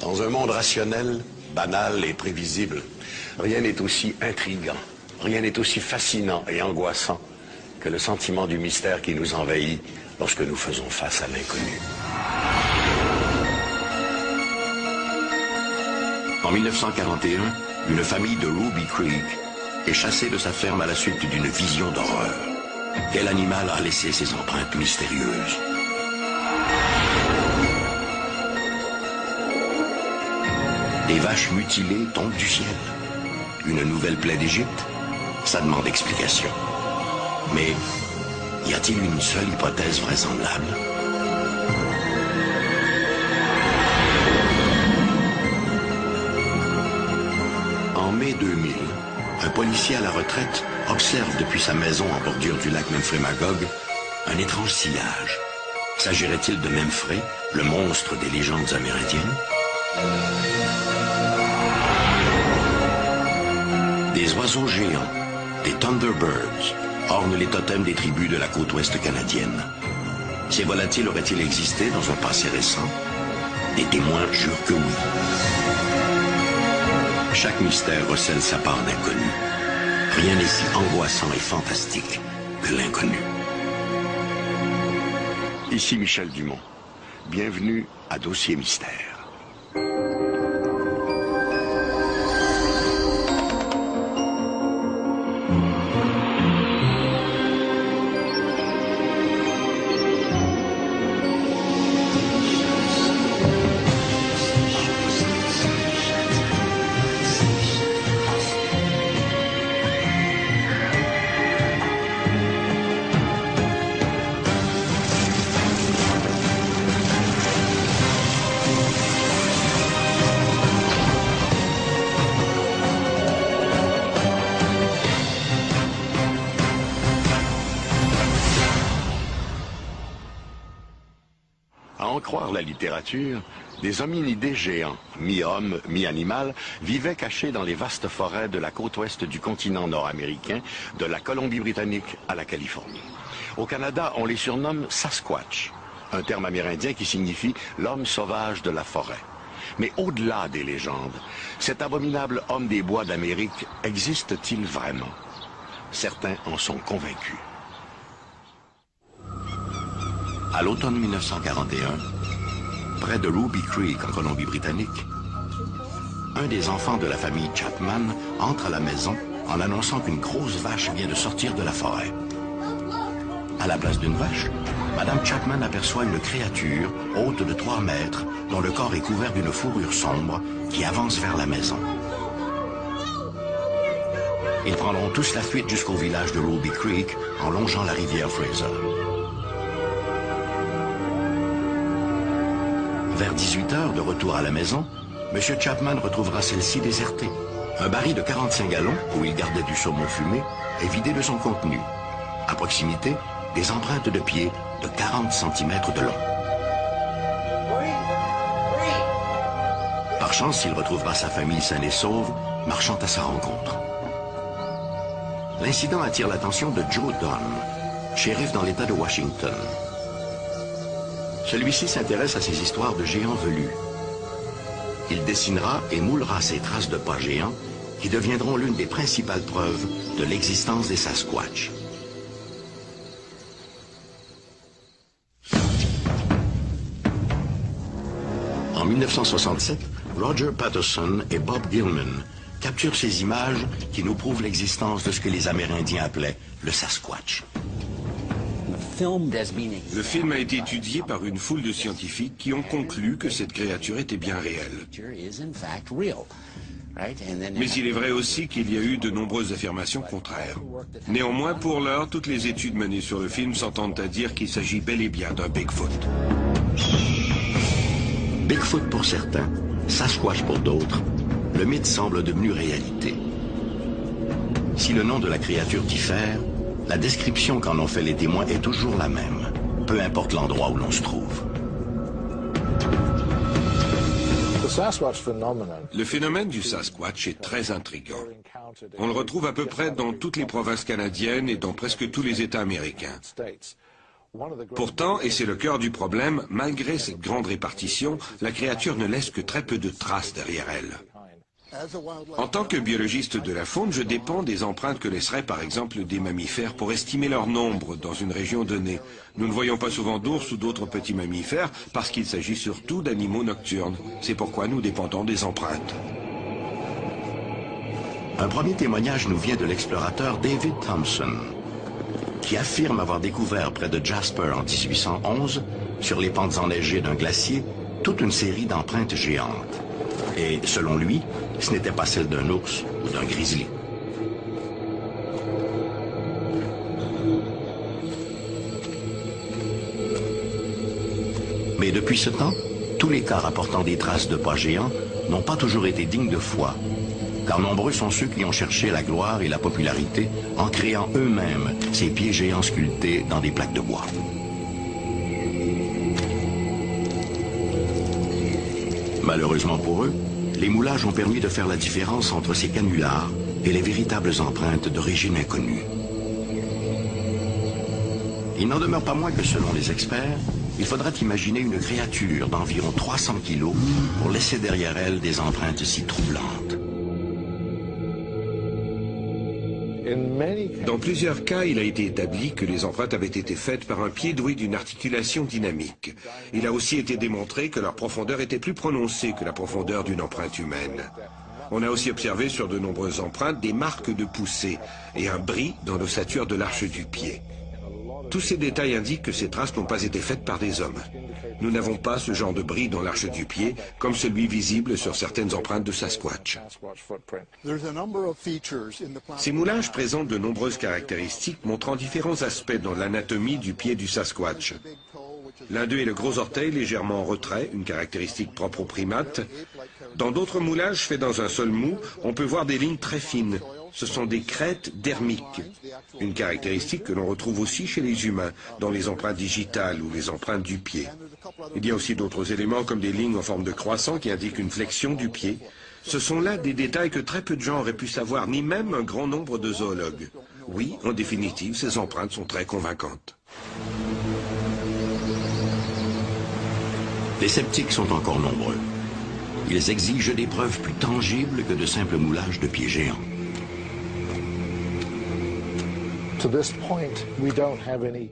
Dans un monde rationnel, banal et prévisible, rien n'est aussi intriguant, rien n'est aussi fascinant et angoissant que le sentiment du mystère qui nous envahit lorsque nous faisons face à l'inconnu. En 1941, une famille de Ruby Creek est chassée de sa ferme à la suite d'une vision d'horreur. Quel animal a laissé ses empreintes mystérieuses? Des vaches mutilées tombent du ciel. Une nouvelle plaie d'Égypte? Ça demande explication. Mais y a-t-il une seule hypothèse vraisemblable? En mai 2000, un policier à la retraite observe depuis sa maison en bordure du lac Memphremagog un étrange sillage. S'agirait-il de Memphré, le monstre des légendes amérindiennes? Des oiseaux géants, des Thunderbirds, ornent les totems des tribus de la côte ouest canadienne. Ces volatiles auraient-ils existé dans un passé récent? Des témoins jurent que oui. Chaque mystère recèle sa part d'inconnu. Rien n'est si angoissant et fantastique que l'inconnu. Ici Michel Dumont. Bienvenue à Dossier Mystère. À en croire la littérature, des hominidés géants, mi-homme, mi-animal, vivaient cachés dans les vastes forêts de la côte ouest du continent nord-américain, de la Colombie-Britannique à la Californie. Au Canada, on les surnomme Sasquatch, un terme amérindien qui signifie l'homme sauvage de la forêt. Mais au-delà des légendes, cet abominable homme des bois d'Amérique existe-t-il vraiment? Certains en sont convaincus. À l'automne 1941, près de Ruby Creek en Colombie-Britannique, un des enfants de la famille Chapman entre à la maison en annonçant qu'une grosse vache vient de sortir de la forêt. À la place d'une vache, Madame Chapman aperçoit une créature haute de 3 mètres dont le corps est couvert d'une fourrure sombre qui avance vers la maison. Ils prendront tous la fuite jusqu'au village de Ruby Creek en longeant la rivière Fraser. Vers 18h, de retour à la maison, M. Chapman retrouvera celle-ci désertée. Un baril de 45 gallons, où il gardait du saumon fumé, est vidé de son contenu. À proximité, des empreintes de pieds de 40 cm de long. Par chance, il retrouvera sa famille saine et sauve, marchant à sa rencontre. L'incident attire l'attention de Joe Dunn, shérif dans l'État de Washington. Celui-ci s'intéresse à ces histoires de géants velus. Il dessinera et moulera ces traces de pas géants qui deviendront l'une des principales preuves de l'existence des Sasquatch. En 1967, Roger Patterson et Bob Gilman capturent ces images qui nous prouvent l'existence de ce que les Amérindiens appelaient le Sasquatch. Le film a été étudié par une foule de scientifiques qui ont conclu que cette créature était bien réelle. Mais il est vrai aussi qu'il y a eu de nombreuses affirmations contraires. Néanmoins, pour l'heure, toutes les études menées sur le film s'entendent à dire qu'il s'agit bel et bien d'un Bigfoot. Bigfoot pour certains, Sasquatch pour d'autres, le mythe semble devenu réalité. Si le nom de la créature diffère, la description qu'en ont fait les témoins est toujours la même, peu importe l'endroit où l'on se trouve. Le phénomène du Sasquatch est très intriguant. On le retrouve à peu près dans toutes les provinces canadiennes et dans presque tous les États américains. Pourtant, et c'est le cœur du problème, malgré cette grande répartition, la créature ne laisse que très peu de traces derrière elle. En tant que biologiste de la faune, je dépends des empreintes que laisseraient par exemple des mammifères pour estimer leur nombre dans une région donnée. Nous ne voyons pas souvent d'ours ou d'autres petits mammifères parce qu'il s'agit surtout d'animaux nocturnes. C'est pourquoi nous dépendons des empreintes. Un premier témoignage nous vient de l'explorateur David Thompson, qui affirme avoir découvert près de Jasper en 1811, sur les pentes enneigées d'un glacier, toute une série d'empreintes géantes. Et selon lui, ce n'était pas celle d'un ours ou d'un grizzly. Mais depuis ce temps, tous les cas rapportant des traces de pas géants n'ont pas toujours été dignes de foi, car nombreux sont ceux qui ont cherché la gloire et la popularité en créant eux-mêmes ces pieds géants sculptés dans des plaques de bois. Malheureusement pour eux, les moulages ont permis de faire la différence entre ces canulars et les véritables empreintes d'origine inconnue. Il n'en demeure pas moins que selon les experts, il faudra imaginer une créature d'environ 300 kilos pour laisser derrière elle des empreintes si troublantes. Dans plusieurs cas, il a été établi que les empreintes avaient été faites par un pied doué d'une articulation dynamique. Il a aussi été démontré que leur profondeur était plus prononcée que la profondeur d'une empreinte humaine. On a aussi observé sur de nombreuses empreintes des marques de poussée et un bris dans l'ossature de l'arche du pied. Tous ces détails indiquent que ces traces n'ont pas été faites par des hommes. Nous n'avons pas ce genre de bris dans l'arche du pied, comme celui visible sur certaines empreintes de Sasquatch. Ces moulages présentent de nombreuses caractéristiques montrant différents aspects dans l'anatomie du pied du Sasquatch. L'un d'eux est le gros orteil légèrement en retrait, une caractéristique propre aux primates. Dans d'autres moulages faits dans un sol mou, on peut voir des lignes très fines. Ce sont des crêtes dermiques, une caractéristique que l'on retrouve aussi chez les humains, dans les empreintes digitales ou les empreintes du pied. Il y a aussi d'autres éléments comme des lignes en forme de croissant qui indiquent une flexion du pied. Ce sont là des détails que très peu de gens auraient pu savoir, ni même un grand nombre de zoologues. Oui, en définitive, ces empreintes sont très convaincantes. Les sceptiques sont encore nombreux. Ils exigent des preuves plus tangibles que de simples moulages de pieds géants.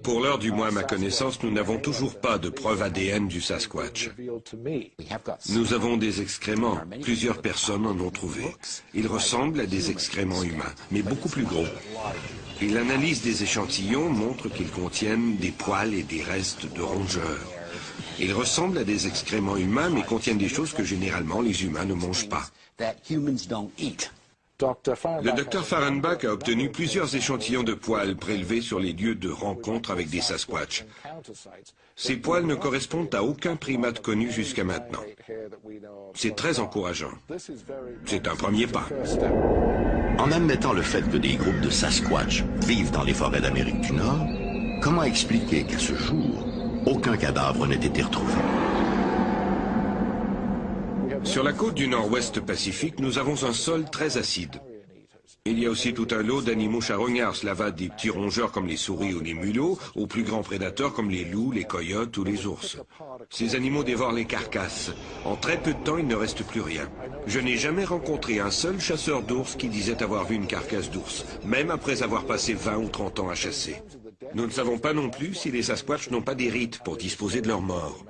Pour l'heure, du moins à ma connaissance, nous n'avons toujours pas de preuve ADN du Sasquatch. Nous avons des excréments. Plusieurs personnes en ont trouvé. Ils ressemblent à des excréments humains, mais beaucoup plus gros. Et l'analyse des échantillons montre qu'ils contiennent des poils et des restes de rongeurs. Ils ressemblent à des excréments humains, mais contiennent des choses que généralement les humains ne mangent pas. Le docteur Fahrenbach a obtenu plusieurs échantillons de poils prélevés sur les lieux de rencontre avec des Sasquatch. Ces poils ne correspondent à aucun primate connu jusqu'à maintenant. C'est très encourageant. C'est un premier pas. En admettant le fait que des groupes de Sasquatch vivent dans les forêts d'Amérique du Nord, comment expliquer qu'à ce jour, aucun cadavre n'ait été retrouvé? Sur la côte du nord-ouest Pacifique, nous avons un sol très acide. Il y a aussi tout un lot d'animaux charognards. Cela va des petits rongeurs comme les souris ou les mulots, aux plus grands prédateurs comme les loups, les coyotes ou les ours. Ces animaux dévorent les carcasses. En très peu de temps, il ne reste plus rien. Je n'ai jamais rencontré un seul chasseur d'ours qui disait avoir vu une carcasse d'ours, même après avoir passé 20 ou 30 ans à chasser. Nous ne savons pas non plus si les Sasquatch n'ont pas des rites pour disposer de leurs morts.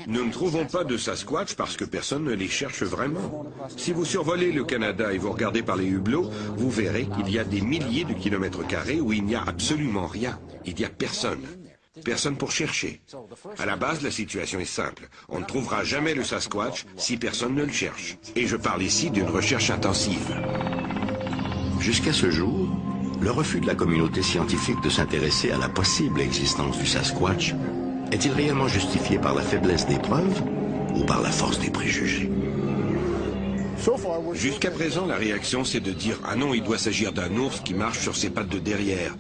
Nous ne trouvons pas de Sasquatch parce que personne ne les cherche vraiment. Si vous survolez le Canada et vous regardez par les hublots, vous verrez qu'il y a des milliers de kilomètres carrés où il n'y a absolument rien. Il n'y a personne. Personne pour chercher. À la base, la situation est simple. On ne trouvera jamais le Sasquatch si personne ne le cherche. Et je parle ici d'une recherche intensive. Jusqu'à ce jour, le refus de la communauté scientifique de s'intéresser à la possible existence du Sasquatch est-il réellement justifié par la faiblesse des preuves ou par la force des préjugés? Jusqu'à présent, la réaction, c'est de dire « Ah non, il doit s'agir d'un ours qui marche sur ses pattes de derrière »,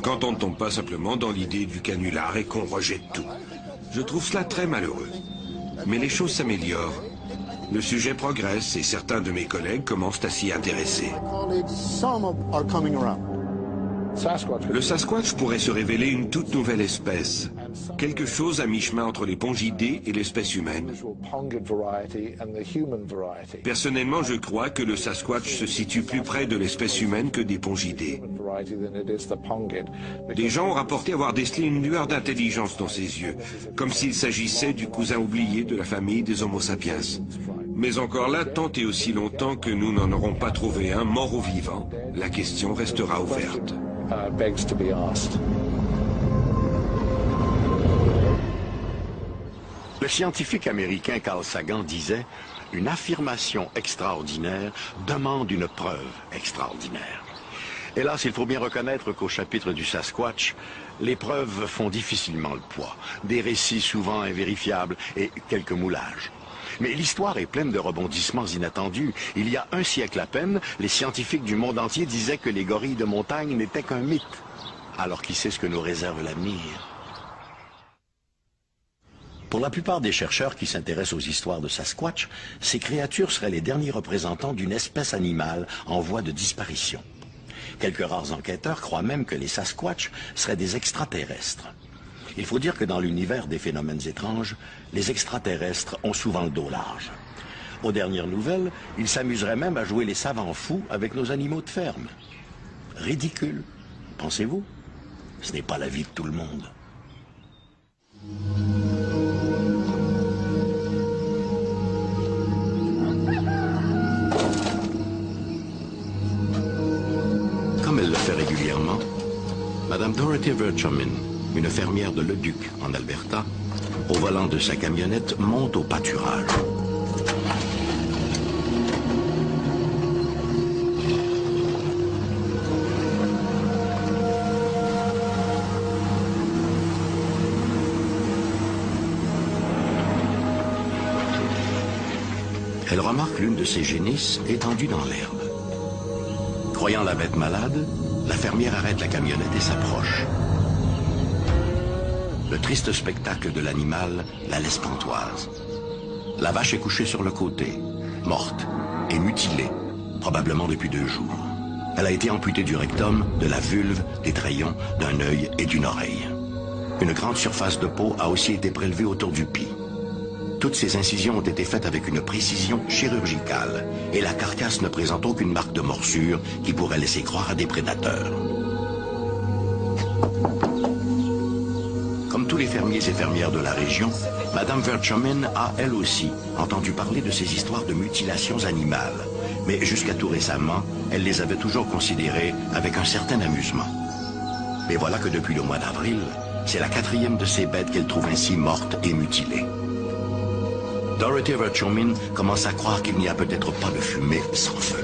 quand on ne tombe pas simplement dans l'idée du canular et qu'on rejette tout. Je trouve cela très malheureux. Mais les choses s'améliorent. Le sujet progresse et certains de mes collègues commencent à s'y intéresser. Le Sasquatch pourrait se révéler une toute nouvelle espèce, quelque chose à mi-chemin entre les pongidés et l'espèce humaine. Personnellement, je crois que le Sasquatch se situe plus près de l'espèce humaine que des pongidés. Des gens ont rapporté avoir décelé une lueur d'intelligence dans ses yeux, comme s'il s'agissait du cousin oublié de la famille des Homo sapiens. Mais encore là, tant et aussi longtemps que nous n'en aurons pas trouvé un mort ou vivant, la question restera ouverte. Le scientifique américain Carl Sagan disait « Une affirmation extraordinaire demande une preuve extraordinaire ». Hélas, il faut bien reconnaître qu'au chapitre du Sasquatch, les preuves font difficilement le poids, des récits souvent invérifiables et quelques moulages. Mais l'histoire est pleine de rebondissements inattendus. Il y a un siècle à peine, les scientifiques du monde entier disaient que les gorilles de montagne n'étaient qu'un mythe. Alors qui sait ce que nous réserve l'avenir? Pour la plupart des chercheurs qui s'intéressent aux histoires de Sasquatch, ces créatures seraient les derniers représentants d'une espèce animale en voie de disparition. Quelques rares enquêteurs croient même que les Sasquatch seraient des extraterrestres. Il faut dire que dans l'univers des phénomènes étranges, les extraterrestres ont souvent le dos large. Aux dernières nouvelles, ils s'amuseraient même à jouer les savants fous avec nos animaux de ferme. Ridicule, pensez-vous? Ce n'est pas la vie de tout le monde. Comme elle le fait régulièrement, Madame Dorothy Verchomin, une fermière de Leduc, en Alberta, au volant de sa camionnette, monte au pâturage. Elle remarque l'une de ses génisses étendue dans l'herbe. Croyant la bête malade, la fermière arrête la camionnette et s'approche. Le triste spectacle de l'animal la laisse pantoise. La vache est couchée sur le côté, morte et mutilée, probablement depuis 2 jours. Elle a été amputée du rectum, de la vulve, des trayons, d'un œil et d'une oreille. Une grande surface de peau a aussi été prélevée autour du pis. Toutes ces incisions ont été faites avec une précision chirurgicale et la carcasse ne présente aucune marque de morsure qui pourrait laisser croire à des prédateurs. Comme tous les fermiers et fermières de la région, Madame Verchomin a, elle aussi, entendu parler de ces histoires de mutilations animales. Mais jusqu'à tout récemment, elle les avait toujours considérées avec un certain amusement. Mais voilà que depuis le mois d'avril, c'est la 4e de ces bêtes qu'elle trouve ainsi morte et mutilée. Dorothy Verchomin commence à croire qu'il n'y a peut-être pas de fumée sans feu.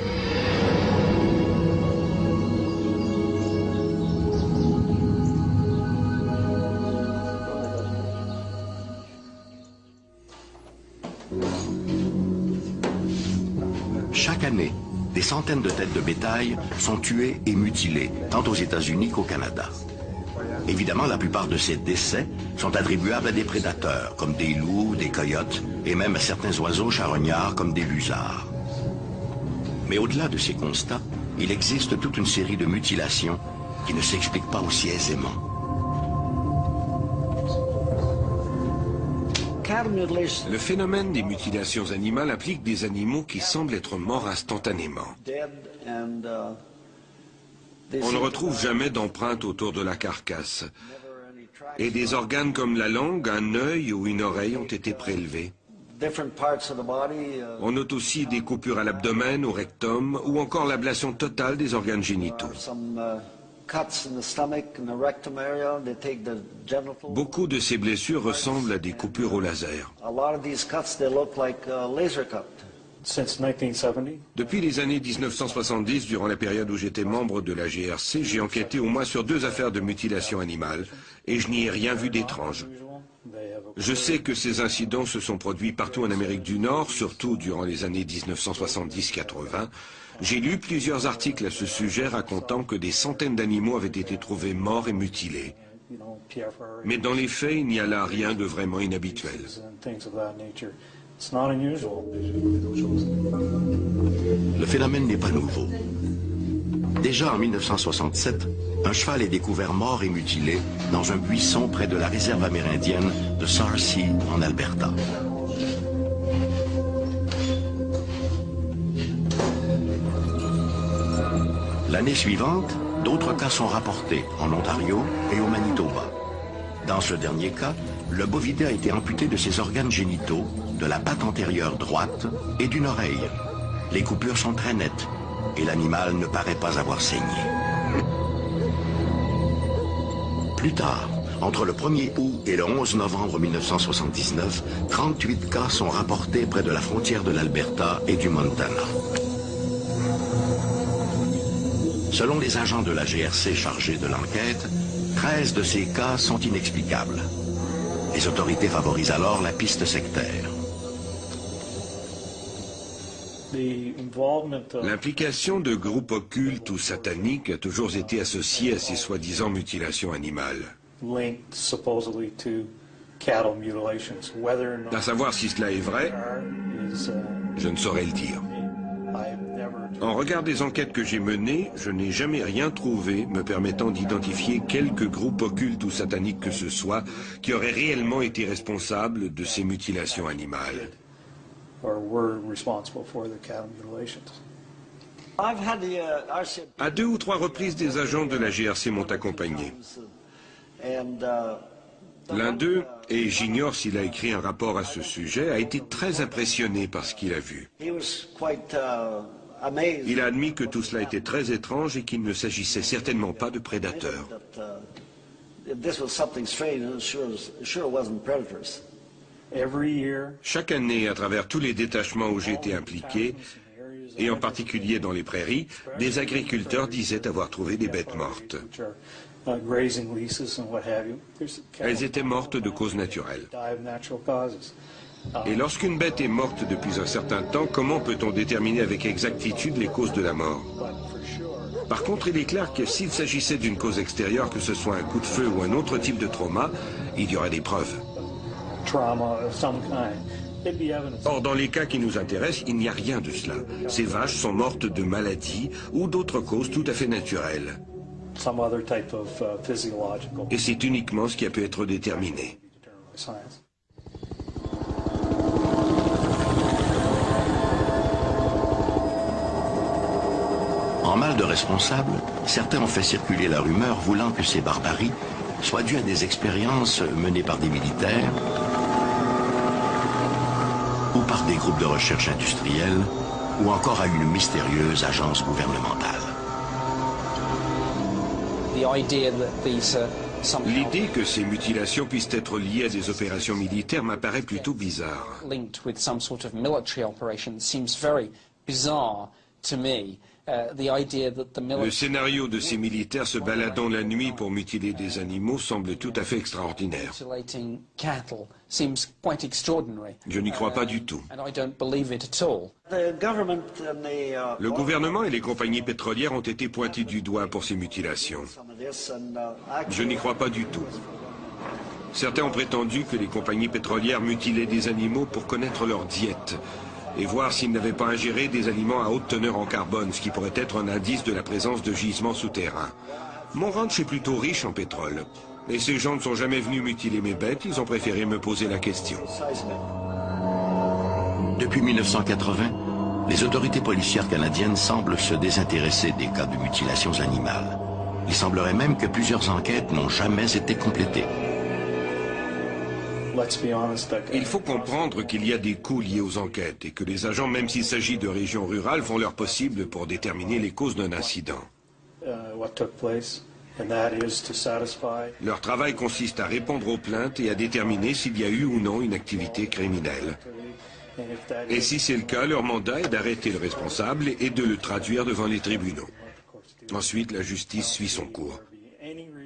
Chaque année, des centaines de têtes de bétail sont tuées et mutilées, tant aux États-Unis qu'au Canada. Évidemment, la plupart de ces décès sont attribuables à des prédateurs, comme des loups, des coyotes, et même à certains oiseaux charognards, comme des busards. Mais au-delà de ces constats, il existe toute une série de mutilations qui ne s'expliquent pas aussi aisément. Le phénomène des mutilations animales implique des animaux qui semblent être morts instantanément. On ne retrouve jamais d'empreintes autour de la carcasse. Et des organes comme la langue, un œil ou une oreille ont été prélevés. On note aussi des coupures à l'abdomen, au rectum, ou encore l'ablation totale des organes génitaux. Beaucoup de ces blessures ressemblent à des coupures au laser. Depuis les années 1970, durant la période où j'étais membre de la GRC, j'ai enquêté au moins sur 2 affaires de mutilation animale et je n'y ai rien vu d'étrange. Je sais que ces incidents se sont produits partout en Amérique du Nord, surtout durant les années 1970-80. J'ai lu plusieurs articles à ce sujet racontant que des centaines d'animaux avaient été trouvés morts et mutilés. Mais dans les faits, il n'y a là rien de vraiment inhabituel. Le phénomène n'est pas nouveau. Déjà en 1967, un cheval est découvert mort et mutilé dans un buisson près de la réserve amérindienne de Sarcee en Alberta. L'année suivante, d'autres cas sont rapportés en Ontario et au Manitoba. Dans ce dernier cas, le bovidé a été amputé de ses organes génitaux, de la patte antérieure droite et d'une oreille. Les coupures sont très nettes et l'animal ne paraît pas avoir saigné. Plus tard, entre le 1er août et le 11 novembre 1979, 38 cas sont rapportés près de la frontière de l'Alberta et du Montana. Selon les agents de la GRC chargés de l'enquête, 13 de ces cas sont inexplicables. Les autorités favorisent alors la piste sectaire. L'implication de groupes occultes ou sataniques a toujours été associée à ces soi-disant mutilations animales. À savoir si cela est vrai, je ne saurais le dire. En regard des enquêtes que j'ai menées, je n'ai jamais rien trouvé me permettant d'identifier quelque groupe occulte ou satanique que ce soit qui aurait réellement été responsable de ces mutilations animales. À 2 ou 3 reprises, des agents de la GRC m'ont accompagné. L'un d'eux, et j'ignore s'il a écrit un rapport à ce sujet, a été très impressionné par ce qu'il a vu. Il a admis que tout cela était très étrange et qu'il ne s'agissait certainement pas de prédateurs. Chaque année, à travers tous les détachements où j'ai été impliqué, et en particulier dans les prairies, des agriculteurs disaient avoir trouvé des bêtes mortes. Elles étaient mortes de causes naturelles. Et lorsqu'une bête est morte depuis un certain temps, comment peut-on déterminer avec exactitude les causes de la mort? Par contre, il est clair que s'il s'agissait d'une cause extérieure, que ce soit un coup de feu ou un autre type de trauma, il y aurait des preuves. Or, dans les cas qui nous intéressent, il n'y a rien de cela. Ces vaches sont mortes de maladies ou d'autres causes tout à fait naturelles. Et c'est uniquement ce qui a pu être déterminé. En mal de responsables, certains ont fait circuler la rumeur voulant que ces barbaries soient dues à des expériences menées par des militaires ou par des groupes de recherche industriels ou encore à une mystérieuse agence gouvernementale. L'idée que ces mutilations puissent être liées à des opérations militaires m'apparaît plutôt bizarre. Le scénario de ces militaires se baladant la nuit pour mutiler des animaux semble tout à fait extraordinaire. Je n'y crois pas du tout. Le gouvernement et les compagnies pétrolières ont été pointés du doigt pour ces mutilations. Je n'y crois pas du tout. Certains ont prétendu que les compagnies pétrolières mutilaient des animaux pour connaître leur diète et voir s'ils n'avaient pas ingéré des aliments à haute teneur en carbone, ce qui pourrait être un indice de la présence de gisements souterrains. Mon ranch est plutôt riche en pétrole. Et ces gens ne sont jamais venus mutiler mes bêtes, ils ont préféré me poser la question. Depuis 1980, les autorités policières canadiennes semblent se désintéresser des cas de mutilations animales. Il semblerait même que plusieurs enquêtes n'ont jamais été complétées. Il faut comprendre qu'il y a des coûts liés aux enquêtes et que les agents, même s'il s'agit de régions rurales, font leur possible pour déterminer les causes d'un incident. Leur travail consiste à répondre aux plaintes et à déterminer s'il y a eu ou non une activité criminelle. Et si c'est le cas, leur mandat est d'arrêter le responsable et de le traduire devant les tribunaux. Ensuite, la justice suit son cours.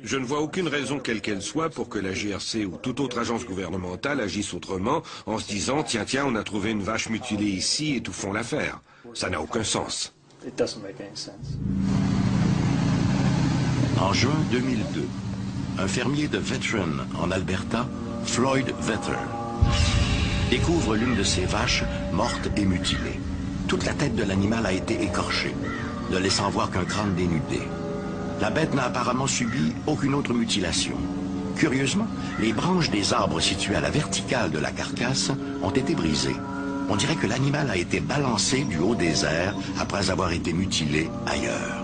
Je ne vois aucune raison quelle qu'elle soit pour que la GRC ou toute autre agence gouvernementale agisse autrement en se disant « Tiens, on a trouvé une vache mutilée ici, étouffons l'affaire ». Ça n'a aucun sens. En juin 2002, un fermier de Veteran en Alberta, Floyd Vetter, découvre l'une de ses vaches morte et mutilée. Toute la tête de l'animal a été écorchée. ne laissant voir qu'un crâne dénudé. La bête n'a apparemment subi aucune autre mutilation. Curieusement, les branches des arbres situés à la verticale de la carcasse ont été brisées. On dirait que l'animal a été balancé du haut des airs après avoir été mutilé ailleurs.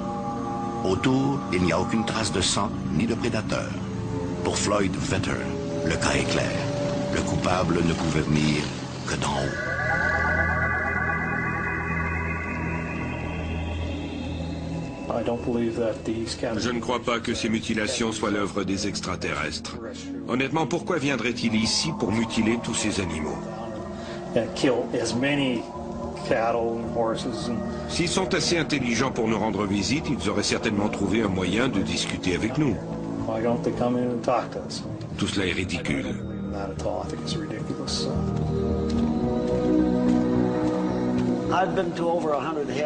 Autour, il n'y a aucune trace de sang ni de prédateur. Pour Floyd Vetter, le cas est clair. Le coupable ne pouvait venir que d'en haut. Je ne crois pas que ces mutilations soient l'œuvre des extraterrestres. Honnêtement, pourquoi viendraient-ils ici pour mutiler tous ces animaux? S'ils sont assez intelligents pour nous rendre visite, ils auraient certainement trouvé un moyen de discuter avec nous. Tout cela est ridicule.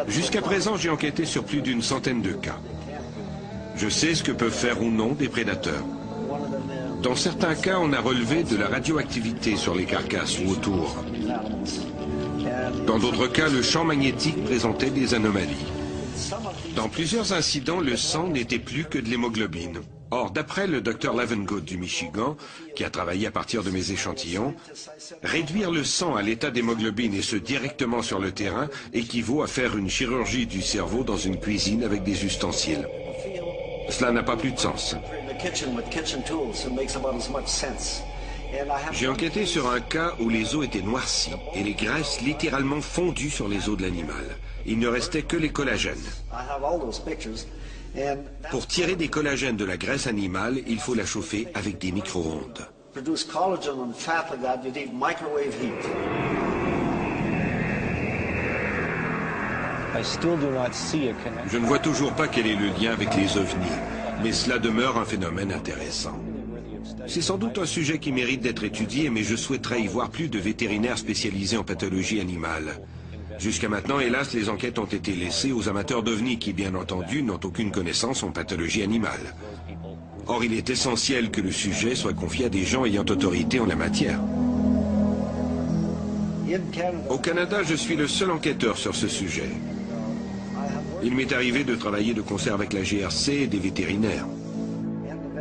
Jusqu'à présent, j'ai enquêté sur plus d'une centaine de cas. Je sais ce que peuvent faire ou non des prédateurs. Dans certains cas, on a relevé de la radioactivité sur les carcasses ou autour. Dans d'autres cas, le champ magnétique présentait des anomalies. Dans plusieurs incidents, le sang n'était plus que de l'hémoglobine. Or, d'après le Dr Levengood du Michigan, qui a travaillé à partir de mes échantillons, réduire le sang à l'état d'hémoglobine et ce directement sur le terrain équivaut à faire une chirurgie du cerveau dans une cuisine avec des ustensiles. Cela n'a pas plus de sens. J'ai enquêté sur un cas où les os étaient noircis et les graisses littéralement fondues sur les os de l'animal. Il ne restait que les collagènes. Pour tirer des collagènes de la graisse animale, il faut la chauffer avec des micro-ondes. Je ne vois toujours pas quel est le lien avec les ovnis, mais cela demeure un phénomène intéressant. C'est sans doute un sujet qui mérite d'être étudié, mais je souhaiterais y voir plus de vétérinaires spécialisés en pathologie animale. Jusqu'à maintenant, hélas, les enquêtes ont été laissées aux amateurs d'ovnis qui, bien entendu, n'ont aucune connaissance en pathologie animale. Or, il est essentiel que le sujet soit confié à des gens ayant autorité en la matière. Au Canada, je suis le seul enquêteur sur ce sujet. Il m'est arrivé de travailler de concert avec la GRC et des vétérinaires.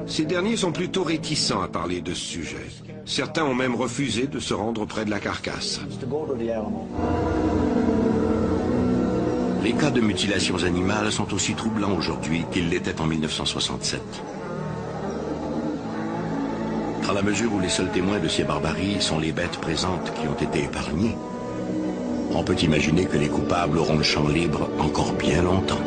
Ces derniers sont plutôt réticents à parler de ce sujet. Certains ont même refusé de se rendre près de la carcasse. Les cas de mutilations animales sont aussi troublants aujourd'hui qu'ils l'étaient en 1967. Dans la mesure où les seuls témoins de ces barbaries sont les bêtes présentes qui ont été épargnées, on peut imaginer que les coupables auront le champ libre encore bien longtemps.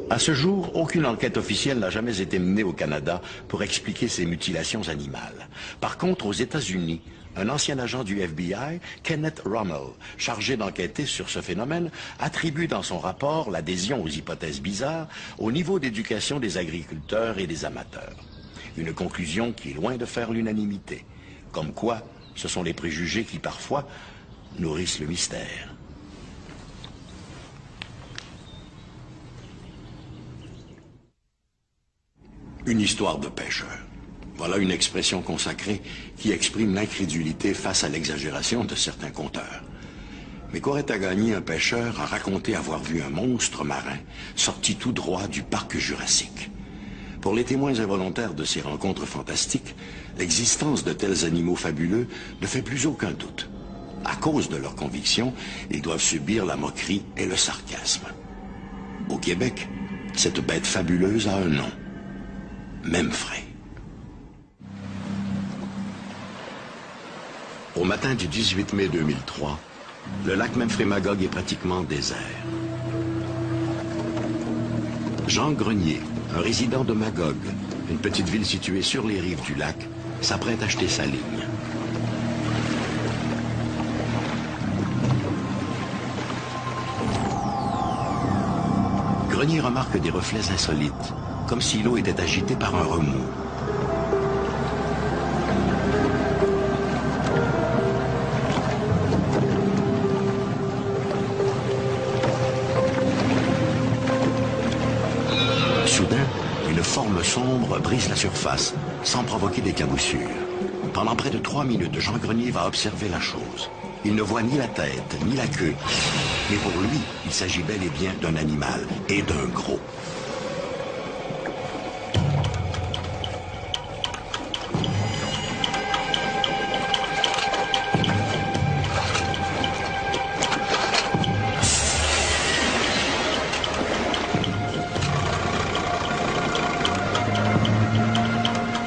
À ce jour, aucune enquête officielle n'a jamais été menée au Canada pour expliquer ces mutilations animales. Par contre, aux États-Unis, un ancien agent du FBI, Kenneth Rommel, chargé d'enquêter sur ce phénomène, attribue dans son rapport l'adhésion aux hypothèses bizarres au niveau d'éducation des agriculteurs et des amateurs. Une conclusion qui est loin de faire l'unanimité. Comme quoi, ce sont les préjugés qui, parfois, nourrissent le mystère. Une histoire de pêcheur. Voilà une expression consacrée qui exprime l'incrédulité face à l'exagération de certains conteurs. Mais qu'aurait à gagner un pêcheur à raconter avoir vu un monstre marin sorti tout droit du parc jurassique? Pour les témoins involontaires de ces rencontres fantastiques, l'existence de tels animaux fabuleux ne fait plus aucun doute. À cause de leurs convictions, ils doivent subir la moquerie et le sarcasme. Au Québec, cette bête fabuleuse a un nom. Memphrey. Au matin du 18 mai 2003, le lac Memphremagog est pratiquement désert. Jean Grenier, un résident de Magog, une petite ville située sur les rives du lac, s'apprête à acheter sa ligne. Grenier remarque des reflets insolites, comme si l'eau était agitée par un remous. Soudain, une forme sombre brise la surface, sans provoquer d'éclaboussures. Pendant près de 3 minutes, Jean Grenier va observer la chose. Il ne voit ni la tête, ni la queue. Mais pour lui, il s'agit bel et bien d'un animal, et d'un gros.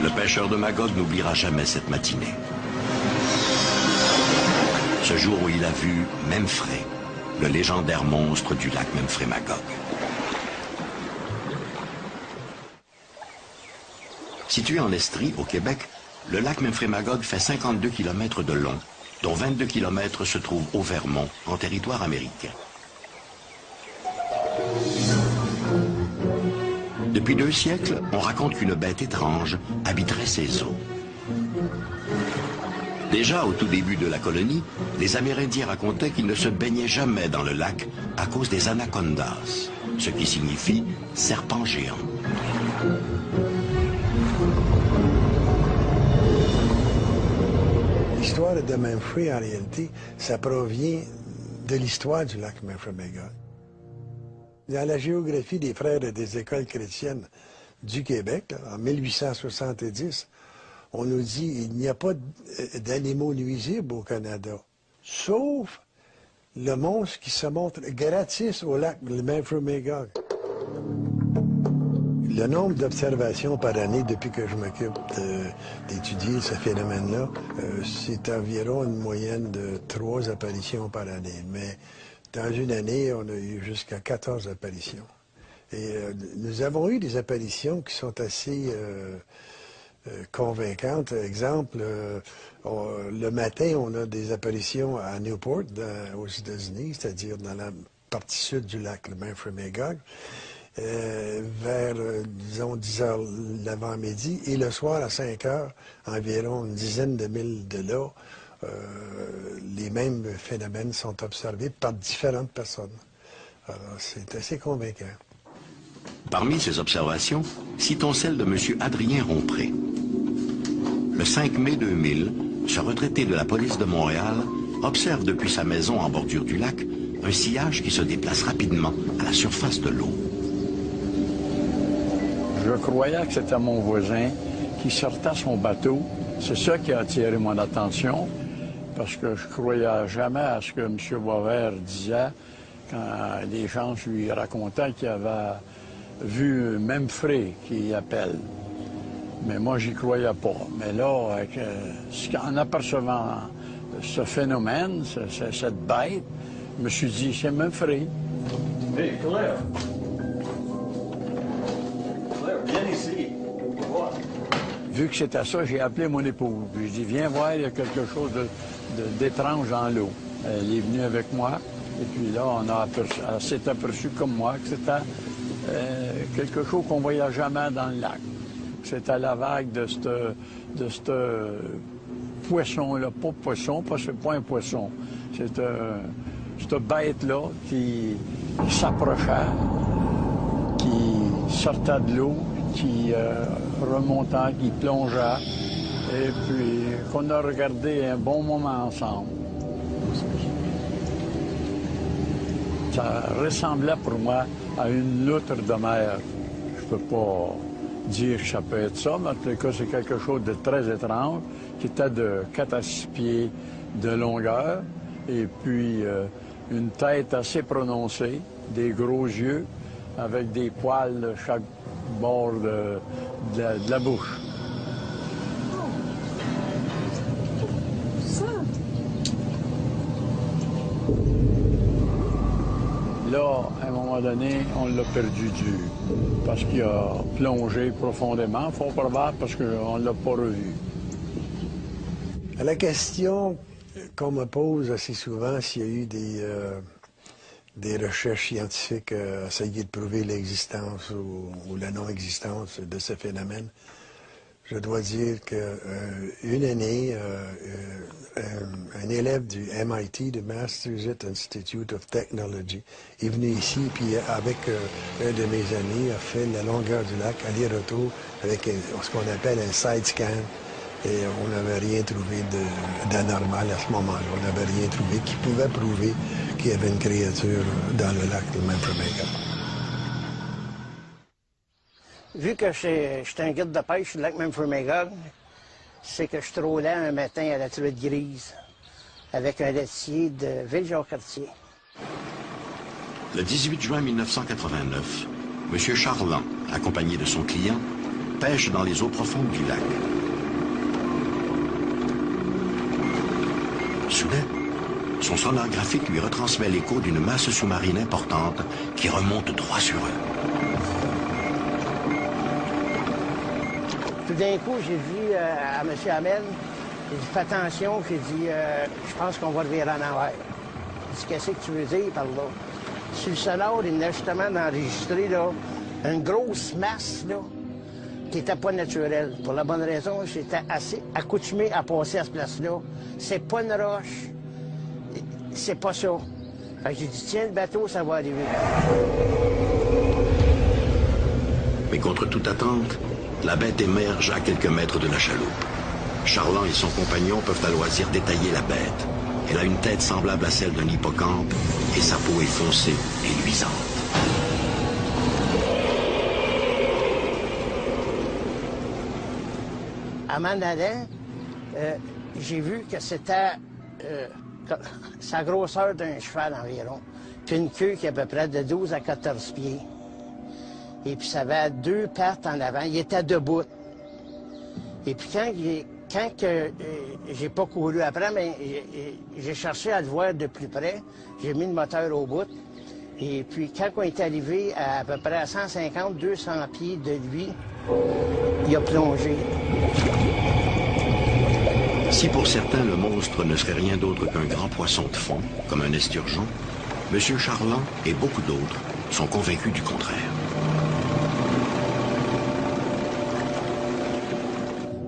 Le pêcheur de Magog n'oubliera jamais cette matinée. Ce jour où il a vu Memphrey, le légendaire monstre du lac Memphremagog. Situé en Estrie, au Québec, le lac Memphremagog fait 52 km de long, dont 22 km se trouvent au Vermont, en territoire américain. Depuis 2 siècles, on raconte qu'une bête étrange habiterait ces eaux. Déjà au tout début de la colonie, les Amérindiens racontaient qu'ils ne se baignaient jamais dans le lac à cause des anacondas, ce qui signifie serpent géant. L'histoire de Memphrey, en réalité, ça provient de l'histoire du lac Memphremagog. Dans la géographie des frères des écoles chrétiennes du Québec, là, en 1870, on nous dit qu'il n'y a pas d'animaux nuisibles au Canada, sauf le monstre qui se montre gratis au lac Memphremagog. Le nombre d'observations par année depuis que je m'occupe d'étudier ce phénomène-là, c'est environ une moyenne de 3 apparitions par année. Mais dans une année, on a eu jusqu'à 14 apparitions. Et nous avons eu des apparitions qui sont assez convaincantes. Exemple, le matin, on a des apparitions à Newport, aux États-Unis, c'est-à-dire dans la partie sud du lac, le Memphremagog, vers, disons, 10 heures l'avant-midi. Et le soir, à 5 heures, environ une dizaine de milles de là, les mêmes phénomènes sont observés par différentes personnes. Alors, c'est assez convaincant. Parmi ces observations, citons celle de M. Adrien Rompré. Le 5 mai 2000, ce retraité de la police de Montréal observe depuis sa maison en bordure du lac un sillage qui se déplace rapidement à la surface de l'eau. Je croyais que c'était mon voisin qui sortait son bateau. C'est ça qui a attiré mon attention, parce que je croyais jamais à ce que M. Boisvert disait quand les gens lui racontaient qu'il avait vu Memphrey qui appelle. Mais moi, j'y croyais pas. Mais là, en apercevant ce phénomène, cette bête, je me suis dit, c'est Memphrey. Hey, Claire! Claire, viens ici. Voir. Vu que c'était ça, j'ai appelé mon épouse. Puis je dis, viens voir, il y a quelque chose d'étrange dans l'eau. Elle est venue avec moi. Et puis là, elle s'est aperçue comme moi que c'était quelque chose qu'on ne voyait jamais dans le lac. C'était la vague de ce poisson-là. Pas poisson, parce que c'est pas un poisson. C'est cette bête-là qui s'approchait, qui sortait de l'eau, qui remontait, qui plongeait. Et puis qu'on a regardé un bon moment ensemble. Ça ressemblait pour moi à une loutre de mer. Je peux pas dire que ça peut être ça, mais en tout cas, c'est quelque chose de très étrange, qui était de 4 à 6 pieds de longueur, et puis une tête assez prononcée, des gros yeux, avec des poils de chaque bord de la bouche. Là, à un moment donné, on l'a perdu de vue parce qu'il a plongé profondément, fort probable, parce qu'on ne l'a pas revu. À la question qu'on me pose assez souvent, s'il y a eu des recherches scientifiques à essayer de prouver l'existence ou la non-existence de ce phénomène, je dois dire qu'une année, un élève du MIT, du Massachusetts Institute of Technology, est venu ici, puis avec un de mes amis, a fait la longueur du lac, aller-retour, avec ce qu'on appelle un side scan. Et on n'avait rien trouvé d'anormal à ce moment-là. On n'avait rien trouvé qui pouvait prouver qu'il y avait une créature dans le lac de Memphremagog. Vu que je suis un guide de pêche du lac Memphremagog, c'est que je trôlais un matin à la truite grise avec un laitier de Ville-Jacques-Cartier. Le 18 juin 1989, M. Charland, accompagné de son client, pêche dans les eaux profondes du lac. Soudain, son sonographique lui retransmet l'écho d'une masse sous-marine importante qui remonte droit sur eux. Tout d'un coup, j'ai dit à M. Hamel, j'ai dit, fais attention, j'ai dit, je pense qu'on va le virer en envers. Il dit, qu'est-ce que tu veux dire par là? Sur le sonore, il venait justement d'enregistrer là, une grosse masse là, qui n'était pas naturelle. Pour la bonne raison, j'étais assez accoutumé à passer à ce place-là. C'est pas une roche, c'est pas ça. Fait que j'ai dit, tiens, le bateau, ça va arriver. Mais contre toute attente, la bête émerge à quelques mètres de la chaloupe. Charland et son compagnon peuvent à loisir détailler la bête. Elle a une tête semblable à celle d'un hippocampe et sa peau est foncée et luisante. À m'en allant, j'ai vu que c'était sa grosseur d'un cheval environ, puis une queue qui est à peu près de 12 à 14 pieds. Et puis ça avait 2 pattes en avant. Il était debout. Et puis quand j'ai pas couru après, mais j'ai cherché à le voir de plus près. J'ai mis le moteur au bout. Et puis quand on est arrivé à peu près à 150-200 pieds de lui, il a plongé. Si pour certains le monstre ne serait rien d'autre qu'un grand poisson de fond, comme un esturgeon, M. Charland et beaucoup d'autres sont convaincus du contraire.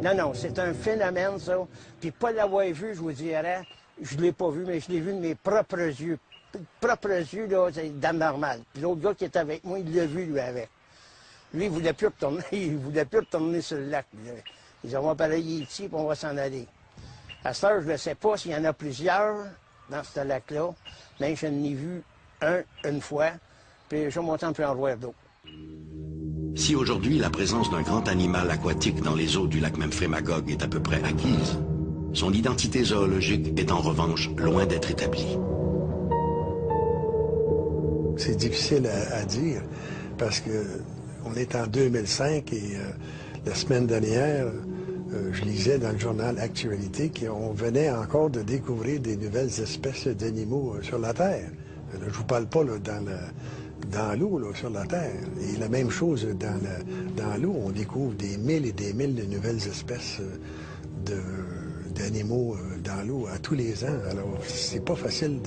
Non, non, c'est un phénomène, ça. Puis pas l'avoir vu, je vous dirais, je l'ai pas vu, mais je l'ai vu de mes propres yeux. Propres yeux, là, c'est d'anormal. Puis l'autre gars qui était avec moi, il l'a vu, lui, avec. Lui, il voulait plus retourner, il voulait plus retourner sur le lac. Ils dit, on va pareil ici, puis on va s'en aller. À cette heure, je ne sais pas s'il y en a plusieurs dans ce lac-là, mais je n'ai vu une fois, puis je vais monter en plus en revoir d'autres. Si aujourd'hui la présence d'un grand animal aquatique dans les eaux du lac Memphremagog est à peu près acquise, son identité zoologique est en revanche loin d'être établie. C'est difficile à dire parce que on est en 2005 et la semaine dernière, je lisais dans le journal Actualité qu'on venait encore de découvrir des nouvelles espèces d'animaux sur la Terre. Là, je ne vous parle pas là, dans l'eau, sur la Terre. Et la même chose dans l'eau, on découvre des milles et des milles de nouvelles espèces d'animaux dans l'eau à tous les ans. Alors, c'est pas facile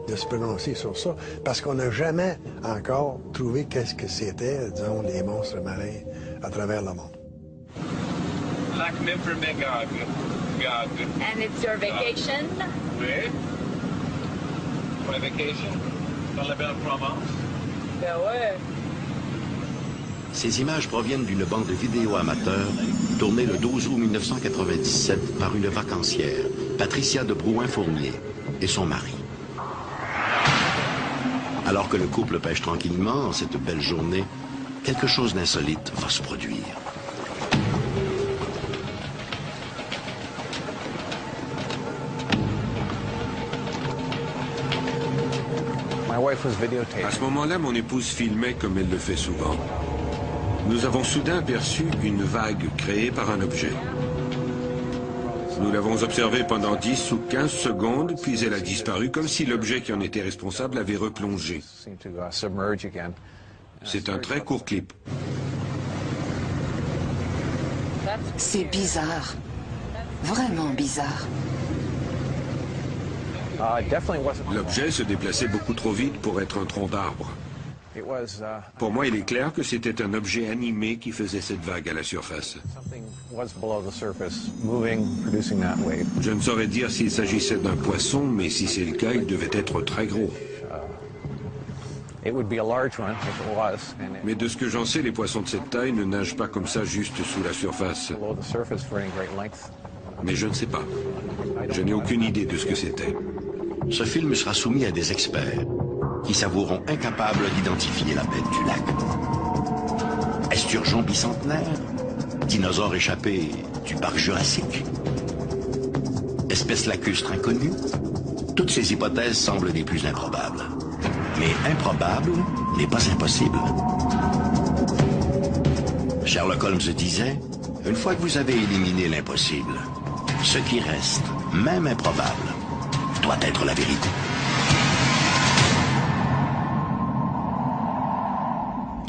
de se prononcer sur ça, parce qu'on n'a jamais encore trouvé qu'est-ce que c'était, disons, les monstres marins à travers le monde. Lac Memphremagog. And it's your vacation? Oui. My vacation dans la belle Provence. Ben ouais. Ces images proviennent d'une bande vidéo amateur tournée le 12 août 1997 par une vacancière, Patricia de Brouin-Fournier, et son mari. Alors que le couple pêche tranquillement en cette belle journée, quelque chose d'insolite va se produire. À ce moment-là, mon épouse filmait comme elle le fait souvent. Nous avons soudain aperçu une vague créée par un objet. Nous l'avons observée pendant 10 ou 15 secondes, puis elle a disparu comme si l'objet qui en était responsable avait replongé. C'est un très court clip. C'est bizarre. Vraiment bizarre. L'objet se déplaçait beaucoup trop vite pour être un tronc d'arbre. Pour moi, il est clair que c'était un objet animé qui faisait cette vague à la surface. Je ne saurais dire s'il s'agissait d'un poisson, mais si c'est le cas, il devait être très gros. Mais de ce que j'en sais, les poissons de cette taille ne nagent pas comme ça juste sous la surface. Mais je ne sais pas. Je n'ai aucune idée de ce que c'était. Ce film sera soumis à des experts qui s'avoueront incapables d'identifier la bête du lac. Esturgeon bicentenaire? Dinosaure échappé du parc Jurassique? Espèce lacustre inconnue? Toutes ces hypothèses semblent des plus improbables. Mais improbable n'est pas impossible. Sherlock Holmes disait, une fois que vous avez éliminé l'impossible, ce qui reste, même improbable, doit être la vérité.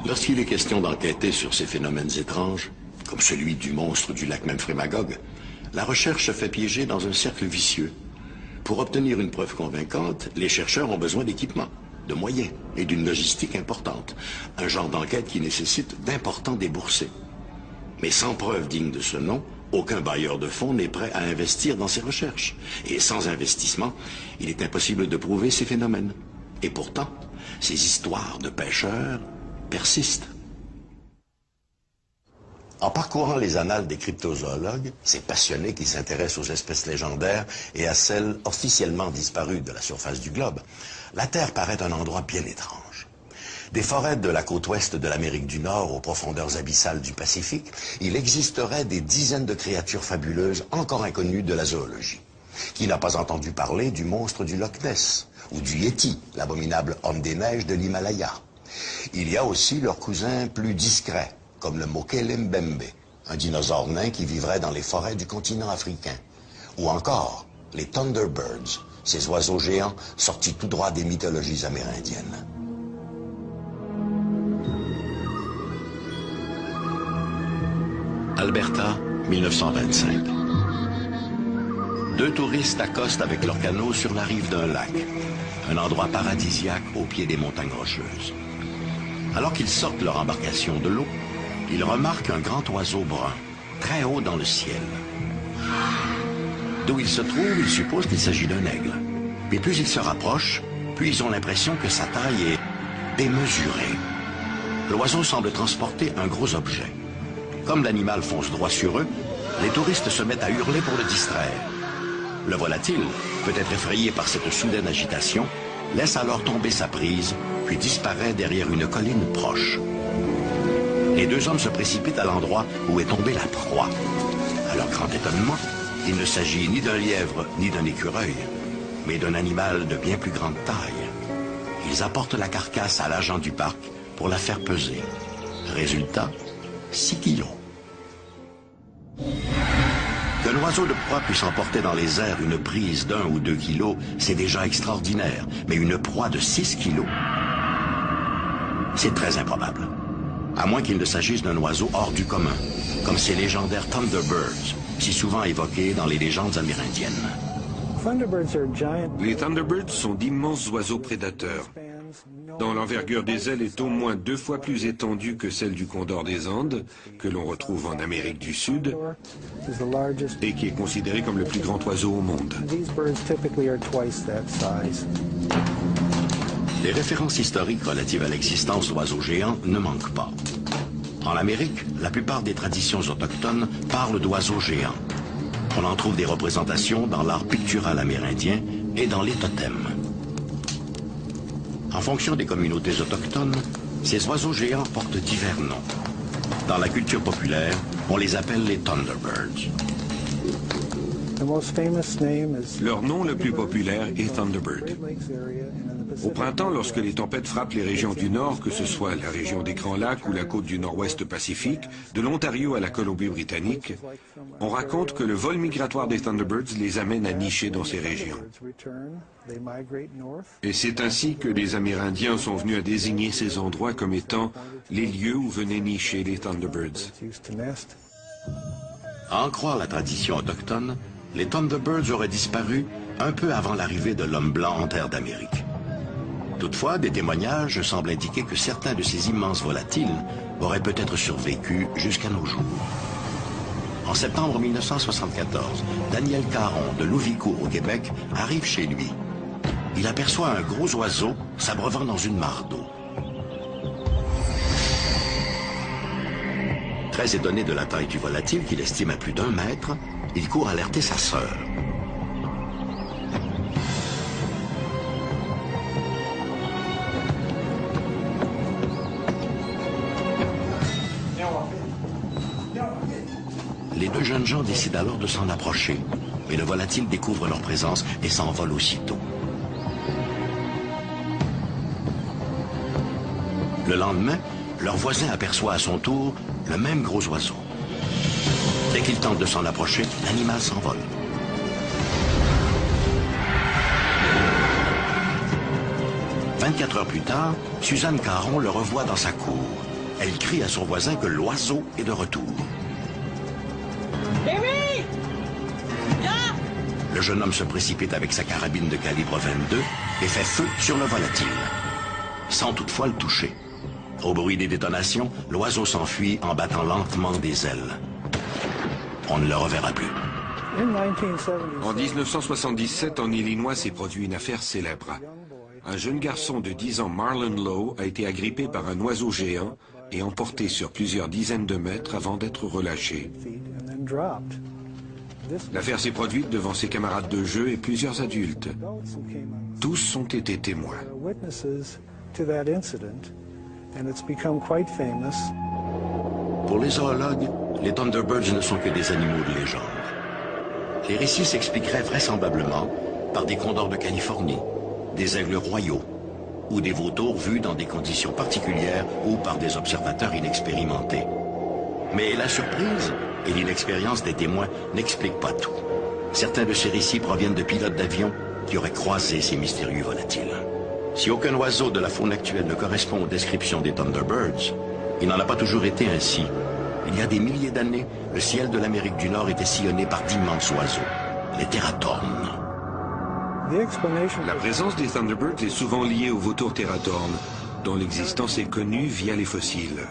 Lorsqu'il est question d'enquêter sur ces phénomènes étranges, comme celui du monstre du lac Memphremagog, la recherche se fait piéger dans un cercle vicieux. Pour obtenir une preuve convaincante, les chercheurs ont besoin d'équipements, de moyens et d'une logistique importante. Un genre d'enquête qui nécessite d'importants déboursés. Mais sans preuve digne de ce nom, aucun bailleur de fonds n'est prêt à investir dans ces recherches. Et sans investissement, il est impossible de prouver ces phénomènes. Et pourtant, ces histoires de pêcheurs persistent. En parcourant les annales des cryptozoologues, ces passionnés qui s'intéressent aux espèces légendaires et à celles officiellement disparues de la surface du globe, la Terre paraît un endroit bien étrange. Des forêts de la côte ouest de l'Amérique du Nord aux profondeurs abyssales du Pacifique, il existerait des dizaines de créatures fabuleuses encore inconnues de la zoologie. Qui n'a pas entendu parler du monstre du Loch Ness ou du Yéti, l'abominable homme des neiges de l'Himalaya? Il y a aussi leurs cousins plus discrets, comme le Mokele Mbembe, un dinosaure nain qui vivrait dans les forêts du continent africain. Ou encore les Thunderbirds, ces oiseaux géants sortis tout droit des mythologies amérindiennes. Alberta, 1925. Deux touristes accostent avec leur canot sur la rive d'un lac, un endroit paradisiaque au pied des montagnes rocheuses. Alors qu'ils sortent leur embarcation de l'eau, ils remarquent un grand oiseau brun, très haut dans le ciel. D'où il se trouve, ils supposent qu'il s'agit d'un aigle. Mais plus ils se rapprochent, plus ils ont l'impression que sa taille est démesurée. L'oiseau semble transporter un gros objet. Comme l'animal fonce droit sur eux, les touristes se mettent à hurler pour le distraire. Le volatile, peut-être effrayé par cette soudaine agitation, laisse alors tomber sa prise, puis disparaît derrière une colline proche. Les deux hommes se précipitent à l'endroit où est tombée la proie. À leur grand étonnement, il ne s'agit ni d'un lièvre ni d'un écureuil, mais d'un animal de bien plus grande taille. Ils apportent la carcasse à l'agent du parc pour la faire peser. Résultat, 6 kilos. Qu'un oiseau de proie puisse emporter dans les airs une prise d'1 ou 2 kilos, c'est déjà extraordinaire. Mais une proie de 6 kilos, c'est très improbable. À moins qu'il ne s'agisse d'un oiseau hors du commun, comme ces légendaires Thunderbirds, si souvent évoqués dans les légendes amérindiennes. Les Thunderbirds sont d'immenses oiseaux prédateurs, dont l'envergure des ailes est au moins 2 fois plus étendue que celle du condor des Andes, que l'on retrouve en Amérique du Sud, et qui est considéré comme le plus grand oiseau au monde. Les références historiques relatives à l'existence d'oiseaux géants ne manquent pas. En Amérique, la plupart des traditions autochtones parlent d'oiseaux géants. On en trouve des représentations dans l'art pictural amérindien et dans les totems. En fonction des communautés autochtones, ces oiseaux géants portent divers noms. Dans la culture populaire, on les appelle les Thunderbirds. Leur nom le plus populaire est Thunderbird. Au printemps, lorsque les tempêtes frappent les régions du Nord, que ce soit la région des Grands Lacs ou la côte du Nord-Ouest Pacifique, de l'Ontario à la Colombie-Britannique, on raconte que le vol migratoire des Thunderbirds les amène à nicher dans ces régions. Et c'est ainsi que les Amérindiens sont venus à désigner ces endroits comme étant les lieux où venaient nicher les Thunderbirds. À en croire la tradition autochtone, les Thunderbirds auraient disparu un peu avant l'arrivée de l'homme blanc en terre d'Amérique. Toutefois, des témoignages semblent indiquer que certains de ces immenses volatiles auraient peut-être survécu jusqu'à nos jours. En septembre 1974, Daniel Caron de Louvicourt au Québec arrive chez lui. Il aperçoit un gros oiseau s'abreuvant dans une mare d'eau. Très étonné de la taille du volatile, qu'il estime à plus d'1 mètre, il court alerter sa sœur. Les deux jeunes gens décident alors de s'en approcher, mais le volatile découvre leur présence et s'envole aussitôt. Le lendemain, leur voisin aperçoit à son tour le même gros oiseau. Dès qu'il tente de s'en approcher, l'animal s'envole. « 24 heures plus tard, Suzanne Caron le revoit dans sa cour. Elle crie à son voisin que l'oiseau est de retour. Baby! Là! Le jeune homme se précipite avec sa carabine de calibre 22 et fait feu sur le volatile, sans toutefois le toucher. Au bruit des détonations, l'oiseau s'enfuit en battant lentement des ailes. On ne le reverra plus. En 1977, en Illinois, s'est produit une affaire célèbre. Un jeune garçon de 10 ans, Marlon Lowe, a été agrippé par un oiseau géant et emporté sur plusieurs dizaines de mètres avant d'être relâché. L'affaire s'est produite devant ses camarades de jeu et plusieurs adultes. Tous ont été témoins. Pour les zoologues, les Thunderbirds ne sont que des animaux de légende. Les récits s'expliqueraient vraisemblablement par des condors de Californie, des aigles royaux ou des vautours vus dans des conditions particulières ou par des observateurs inexpérimentés. Mais la surprise et l'inexpérience des témoins n'expliquent pas tout. Certains de ces récits proviennent de pilotes d'avion qui auraient croisé ces mystérieux volatiles. Si aucun oiseau de la faune actuelle ne correspond aux descriptions des Thunderbirds, il n'en a pas toujours été ainsi. Il y a des milliers d'années, le ciel de l'Amérique du Nord était sillonné par d'immenses oiseaux, les teratornes. La présence des Thunderbirds est souvent liée aux vautours teratornes, dont l'existence est connue via les fossiles.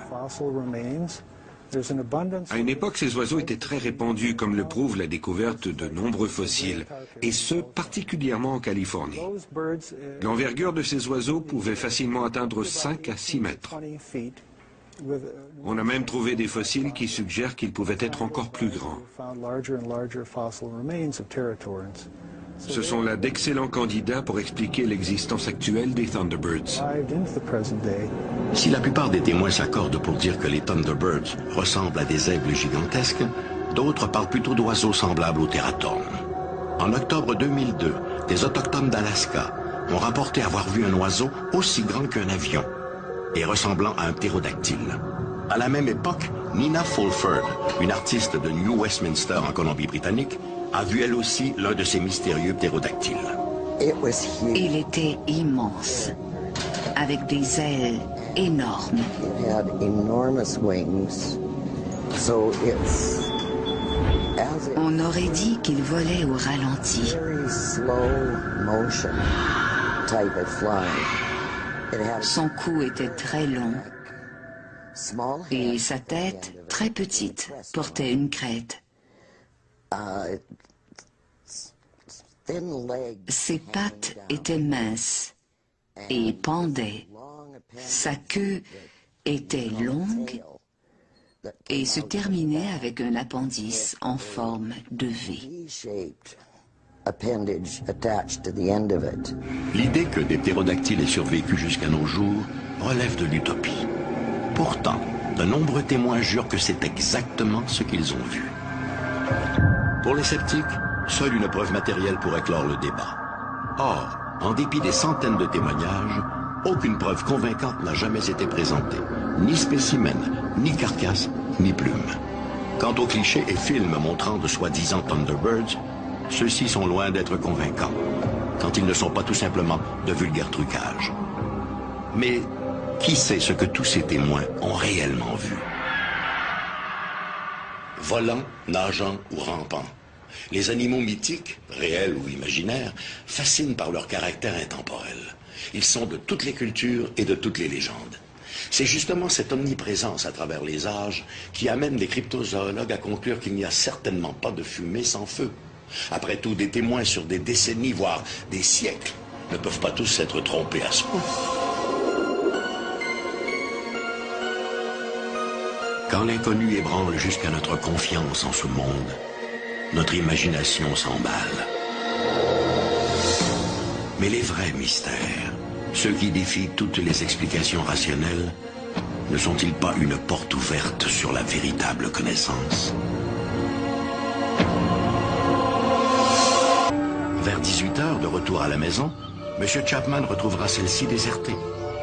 À une époque, ces oiseaux étaient très répandus, comme le prouve la découverte de nombreux fossiles, et ce, particulièrement en Californie. L'envergure de ces oiseaux pouvait facilement atteindre 5 à 6 mètres. On a même trouvé des fossiles qui suggèrent qu'ils pouvaient être encore plus grands. Ce sont là d'excellents candidats pour expliquer l'existence actuelle des Thunderbirds. Si la plupart des témoins s'accordent pour dire que les Thunderbirds ressemblent à des aigles gigantesques, d'autres parlent plutôt d'oiseaux semblables aux teratornes. En octobre 2002, des autochtones d'Alaska ont rapporté avoir vu un oiseau aussi grand qu'un avion et ressemblant à un ptérodactyle. À la même époque, Nina Fulford, une artiste de New Westminster en Colombie-Britannique, a vu elle aussi l'un de ces mystérieux ptérodactyles. Il était immense, avec des ailes énormes. On aurait dit qu'il volait au ralenti. Son cou était très long et sa tête, très petite, portait une crête. Ses pattes étaient minces et pendaient. Sa queue était longue et se terminait avec un appendice en forme de V. L'idée que des ptérodactyles aient survécu jusqu'à nos jours relève de l'utopie. Pourtant, de nombreux témoins jurent que c'est exactement ce qu'ils ont vu. Pour les sceptiques, seule une preuve matérielle pourrait clore le débat. Or, en dépit des centaines de témoignages, aucune preuve convaincante n'a jamais été présentée. Ni spécimen, ni carcasse, ni plume. Quant aux clichés et films montrant de soi-disant Thunderbirds, ceux-ci sont loin d'être convaincants, quand ils ne sont pas tout simplement de vulgaires trucages. Mais qui sait ce que tous ces témoins ont réellement vu? Volant, nageant ou rampant, les animaux mythiques, réels ou imaginaires, fascinent par leur caractère intemporel. Ils sont de toutes les cultures et de toutes les légendes. C'est justement cette omniprésence à travers les âges qui amène les cryptozoologues à conclure qu'il n'y a certainement pas de fumée sans feu. Après tout, des témoins sur des décennies, voire des siècles, ne peuvent pas tous s'être trompés à ce point. Quand l'inconnu ébranle jusqu'à notre confiance en ce monde, notre imagination s'emballe. Mais les vrais mystères, ceux qui défient toutes les explications rationnelles, ne sont-ils pas une porte ouverte sur la véritable connaissance? Vers 18 h, de retour à la maison, M. Chapman retrouvera celle-ci désertée.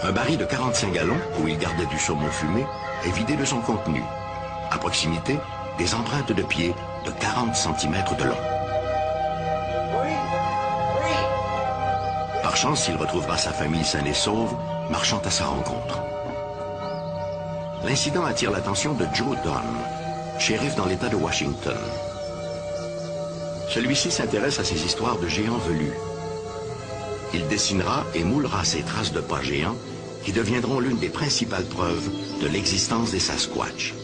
Un baril de 45 gallons, où il gardait du saumon fumé, est vidé de son contenu. À proximité, des empreintes de pieds de 40 cm de long. Par chance, il retrouvera sa famille saine et sauve, marchant à sa rencontre. L'incident attire l'attention de Joe Dunn, shérif dans l'État de Washington. Celui-ci s'intéresse à ces histoires de géants velus. Il dessinera et moulera ces traces de pas géants qui deviendront l'une des principales preuves de l'existence des Sasquatch.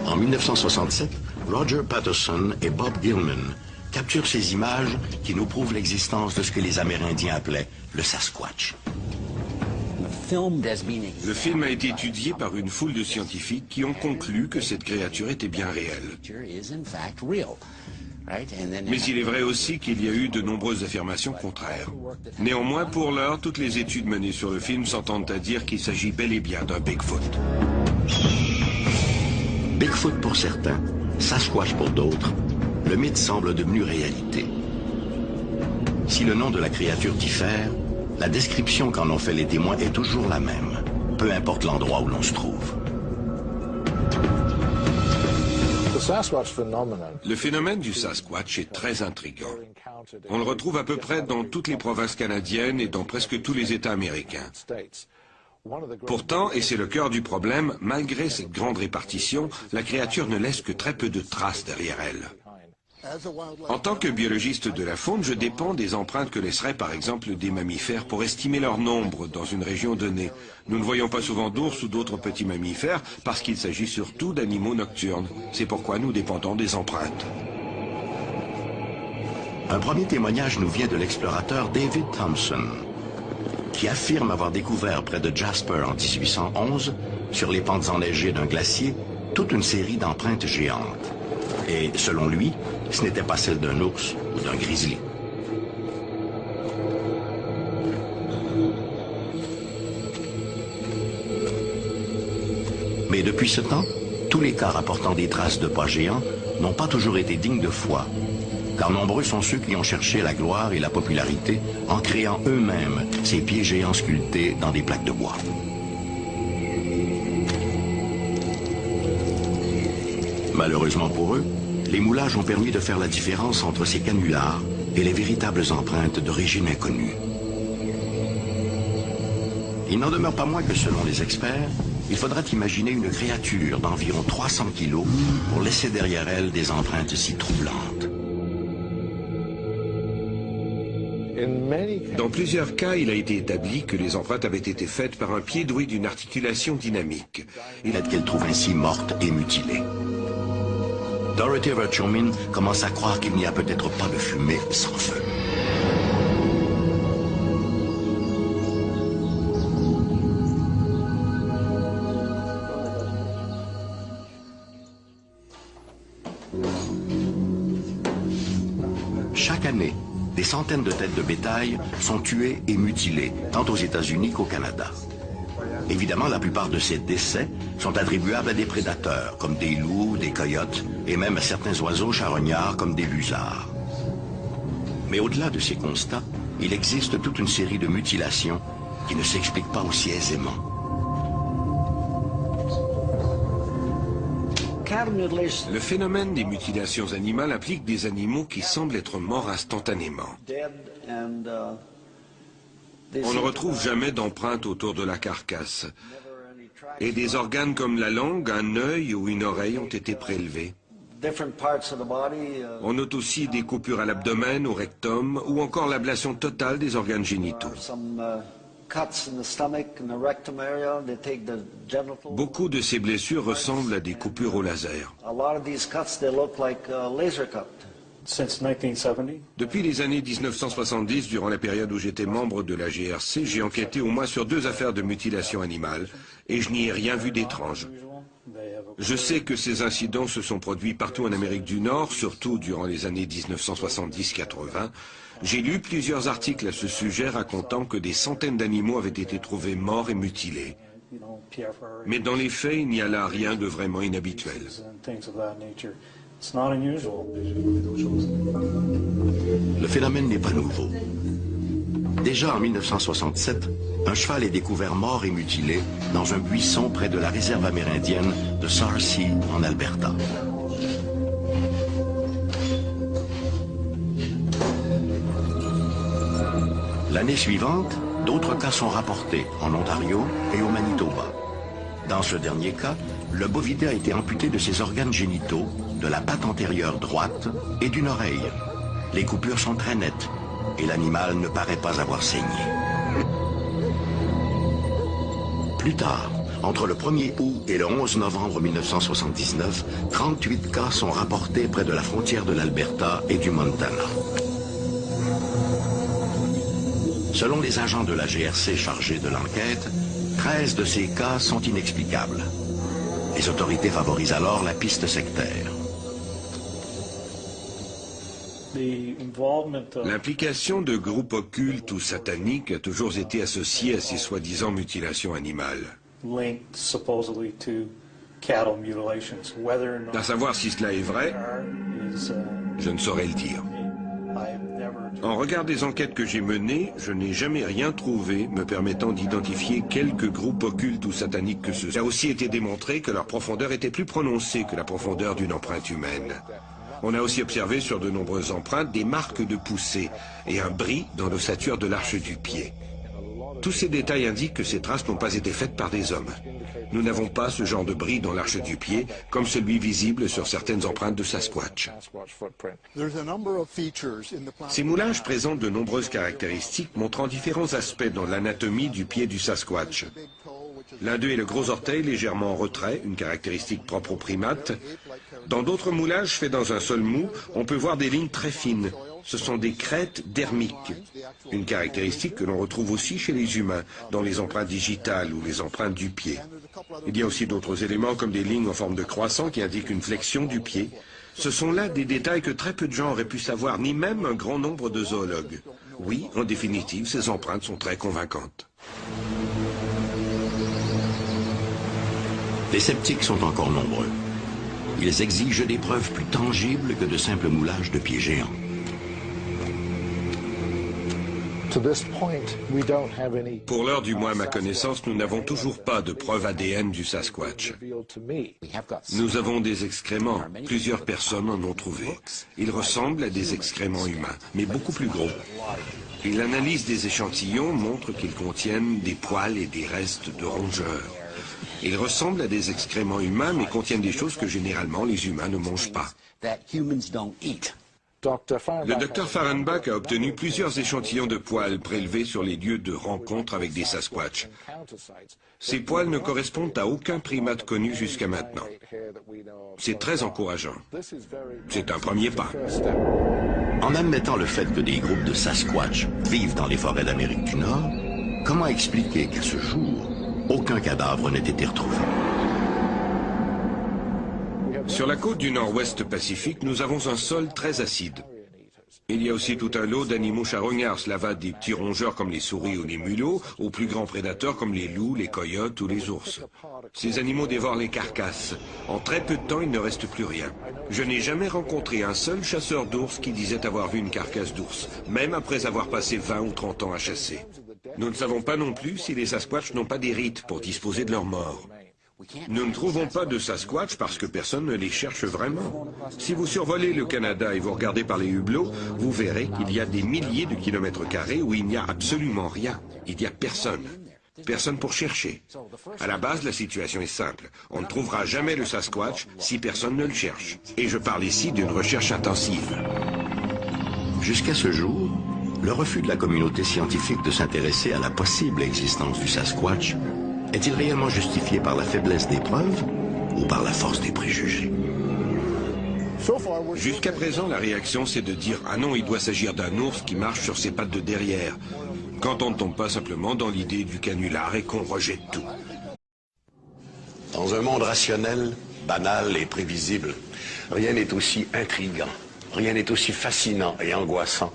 En 1967, Roger Patterson et Bob Gilman capturent ces images qui nous prouvent l'existence de ce que les Amérindiens appelaient le Sasquatch. Le film a été étudié par une foule de scientifiques qui ont conclu que cette créature était bien réelle. Mais il est vrai aussi qu'il y a eu de nombreuses affirmations contraires. Néanmoins, pour l'heure, toutes les études menées sur le film s'entendent à dire qu'il s'agit bel et bien d'un Bigfoot. Bigfoot pour certains, Sasquatch pour d'autres, le mythe semble devenu réalité. Si le nom de la créature diffère, la description qu'en ont fait les témoins est toujours la même, peu importe l'endroit où l'on se trouve. Le phénomène du Sasquatch est très intriguant. On le retrouve à peu près dans toutes les provinces canadiennes et dans presque tous les États américains. Pourtant, et c'est le cœur du problème, malgré cette grande répartition, la créature ne laisse que très peu de traces derrière elle. En tant que biologiste de la faune, je dépends des empreintes que laisseraient par exemple des mammifères pour estimer leur nombre dans une région donnée. Nous ne voyons pas souvent d'ours ou d'autres petits mammifères parce qu'il s'agit surtout d'animaux nocturnes. C'est pourquoi nous dépendons des empreintes. Un premier témoignage nous vient de l'explorateur David Thompson, qui affirme avoir découvert près de Jasper en 1811, sur les pentes enneigées d'un glacier, toute une série d'empreintes géantes. Et, selon lui, ce n'était pas celle d'un ours ou d'un grizzly. Mais depuis ce temps, tous les cas rapportant des traces de pas géants n'ont pas toujours été dignes de foi, car nombreux sont ceux qui ont cherché la gloire et la popularité en créant eux-mêmes ces pieds géants sculptés dans des plaques de bois. Malheureusement pour eux, les moulages ont permis de faire la différence entre ces canulars et les véritables empreintes d'origine inconnue. Il n'en demeure pas moins que selon les experts, il faudra imaginer une créature d'environ 300 kilos pour laisser derrière elle des empreintes si troublantes. Dans plusieurs cas, il a été établi que les empreintes avaient été faites par un pied doué d'une articulation dynamique. Il est qu'elle trouve ainsi morte et mutilée. Dorothy Verchomin commence à croire qu'il n'y a peut-être pas de fumée sans feu. Chaque année, des centaines de têtes de bétail sont tuées et mutilées, tant aux États-Unis qu'au Canada. Évidemment, la plupart de ces décès sont attribuables à des prédateurs, comme des loups, des coyotes, et même à certains oiseaux charognards, comme des busards. Mais au-delà de ces constats, il existe toute une série de mutilations qui ne s'expliquent pas aussi aisément. Le phénomène des mutilations animales implique des animaux qui semblent être morts instantanément. On ne retrouve jamais d'empreintes autour de la carcasse. Et des organes comme la langue, un œil ou une oreille ont été prélevés. On note aussi des coupures à l'abdomen, au rectum, ou encore l'ablation totale des organes génitaux. Beaucoup de ces blessures ressemblent à des coupures au laser. Since 1970. Depuis les années 1970, durant la période où j'étais membre de la GRC, j'ai enquêté au moins sur 2 affaires de mutilation animale et je n'y ai rien vu d'étrange. Je sais que ces incidents se sont produits partout en Amérique du Nord, surtout durant les années 1970-80. J'ai lu plusieurs articles à ce sujet racontant que des centaines d'animaux avaient été trouvés morts et mutilés. Mais dans les faits, il n'y a là rien de vraiment inhabituel. Le phénomène n'est pas nouveau. Déjà en 1967, un cheval est découvert mort et mutilé dans un buisson près de la réserve amérindienne de Sarcee, en Alberta. L'année suivante, d'autres cas sont rapportés en Ontario et au Manitoba. Dans ce dernier cas, le bovidé a été amputé de ses organes génitaux, de la patte antérieure droite et d'une oreille. Les coupures sont très nettes et l'animal ne paraît pas avoir saigné. Plus tard, entre le 1er août et le 11 novembre 1979, 38 cas sont rapportés près de la frontière de l'Alberta et du Montana. Selon les agents de la GRC chargés de l'enquête, 13 de ces cas sont inexplicables. Les autorités favorisent alors la piste sectaire. L'implication de groupes occultes ou sataniques a toujours été associée à ces soi-disant mutilations animales. À savoir si cela est vrai, je ne saurais le dire. En regard des enquêtes que j'ai menées, je n'ai jamais rien trouvé me permettant d'identifier quelques groupes occultes ou sataniques que ce soit. Il a aussi été démontré que leur profondeur était plus prononcée que la profondeur d'une empreinte humaine. On a aussi observé sur de nombreuses empreintes des marques de poussée et un bris dans l'ossature de l'arche du pied. Tous ces détails indiquent que ces traces n'ont pas été faites par des hommes. Nous n'avons pas ce genre de bris dans l'arche du pied, comme celui visible sur certaines empreintes de Sasquatch. Ces moulages présentent de nombreuses caractéristiques montrant différents aspects dans l'anatomie du pied du Sasquatch. L'un d'eux est le gros orteil légèrement en retrait, une caractéristique propre aux primates. Dans d'autres moulages faits dans un sol mou, on peut voir des lignes très fines. Ce sont des crêtes dermiques, une caractéristique que l'on retrouve aussi chez les humains, dans les empreintes digitales ou les empreintes du pied. Il y a aussi d'autres éléments comme des lignes en forme de croissant qui indiquent une flexion du pied. Ce sont là des détails que très peu de gens auraient pu savoir, ni même un grand nombre de zoologues. Oui, en définitive, ces empreintes sont très convaincantes. Les sceptiques sont encore nombreux. Ils exigent des preuves plus tangibles que de simples moulages de pieds géants. Pour l'heure, du moins à ma connaissance, nous n'avons toujours pas de preuve ADN du Sasquatch. Nous avons des excréments. Plusieurs personnes en ont trouvé. Ils ressemblent à des excréments humains, mais beaucoup plus gros. Et l'analyse des échantillons montre qu'ils contiennent des poils et des restes de rongeurs. Ils ressemblent à des excréments humains, mais contiennent des choses que généralement les humains ne mangent pas. Le docteur Fahrenbach a obtenu plusieurs échantillons de poils prélevés sur les lieux de rencontre avec des Sasquatch. Ces poils ne correspondent à aucun primate connu jusqu'à maintenant. C'est très encourageant. C'est un premier pas. En admettant le fait que des groupes de Sasquatch vivent dans les forêts d'Amérique du Nord, comment expliquer qu'à ce jour, aucun cadavre n'ait été retrouvé? Sur la côte du nord-ouest Pacifique, nous avons un sol très acide. Il y a aussi tout un lot d'animaux charognards, cela va des petits rongeurs comme les souris ou les mulots, aux plus grands prédateurs comme les loups, les coyotes ou les ours. Ces animaux dévorent les carcasses. En très peu de temps, il ne reste plus rien. Je n'ai jamais rencontré un seul chasseur d'ours qui disait avoir vu une carcasse d'ours, même après avoir passé 20 ou 30 ans à chasser. Nous ne savons pas non plus si les Sasquatch n'ont pas des rites pour disposer de leurs morts. Nous ne trouvons pas de Sasquatch parce que personne ne les cherche vraiment. Si vous survolez le Canada et vous regardez par les hublots, vous verrez qu'il y a des milliers de kilomètres carrés où il n'y a absolument rien. Il n'y a personne. Personne pour chercher. À la base, la situation est simple. On ne trouvera jamais le Sasquatch si personne ne le cherche. Et je parle ici d'une recherche intensive. Jusqu'à ce jour, le refus de la communauté scientifique de s'intéresser à la possible existence du Sasquatch est-il réellement justifié par la faiblesse des preuves ou par la force des préjugés? Jusqu'à présent, la réaction, c'est de dire « Ah non, il doit s'agir d'un ours qui marche sur ses pattes de derrière », quand on ne tombe pas simplement dans l'idée du canular et qu'on rejette tout. Dans un monde rationnel, banal et prévisible, rien n'est aussi intriguant, rien n'est aussi fascinant et angoissant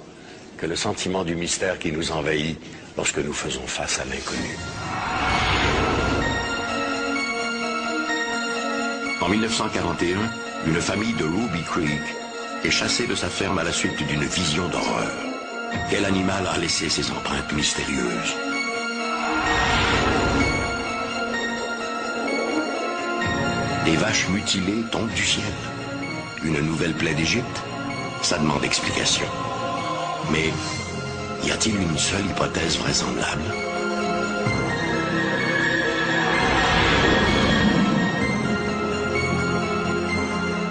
que le sentiment du mystère qui nous envahit lorsque nous faisons face à l'inconnu. En 1941, une famille de Ruby Creek est chassée de sa ferme à la suite d'une vision d'horreur. Quel animal a laissé ses empreintes mystérieuses? Des vaches mutilées tombent du ciel. Une nouvelle plaie d'Égypte? Ça demande explication. Mais y a-t-il une seule hypothèse vraisemblable?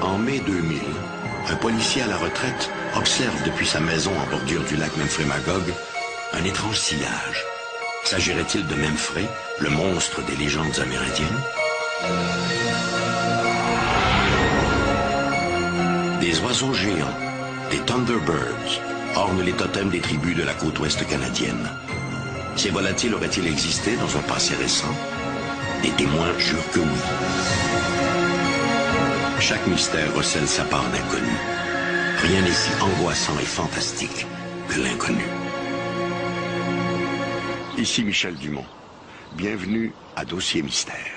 En mai 2000, un policier à la retraite observe depuis sa maison en bordure du lac Memphremagog un étrange sillage. S'agirait-il de Memphré, le monstre des légendes amérindiennes? Des oiseaux géants, des Thunderbirds, ornent les totems des tribus de la côte ouest canadienne. Ces volatiles auraient-ils existé dans un passé récent? Des témoins jurent que oui. Chaque mystère recèle sa part d'inconnu. Rien n'est si angoissant et fantastique que l'inconnu. Ici Michel Dumont. Bienvenue à Dossier Mystère.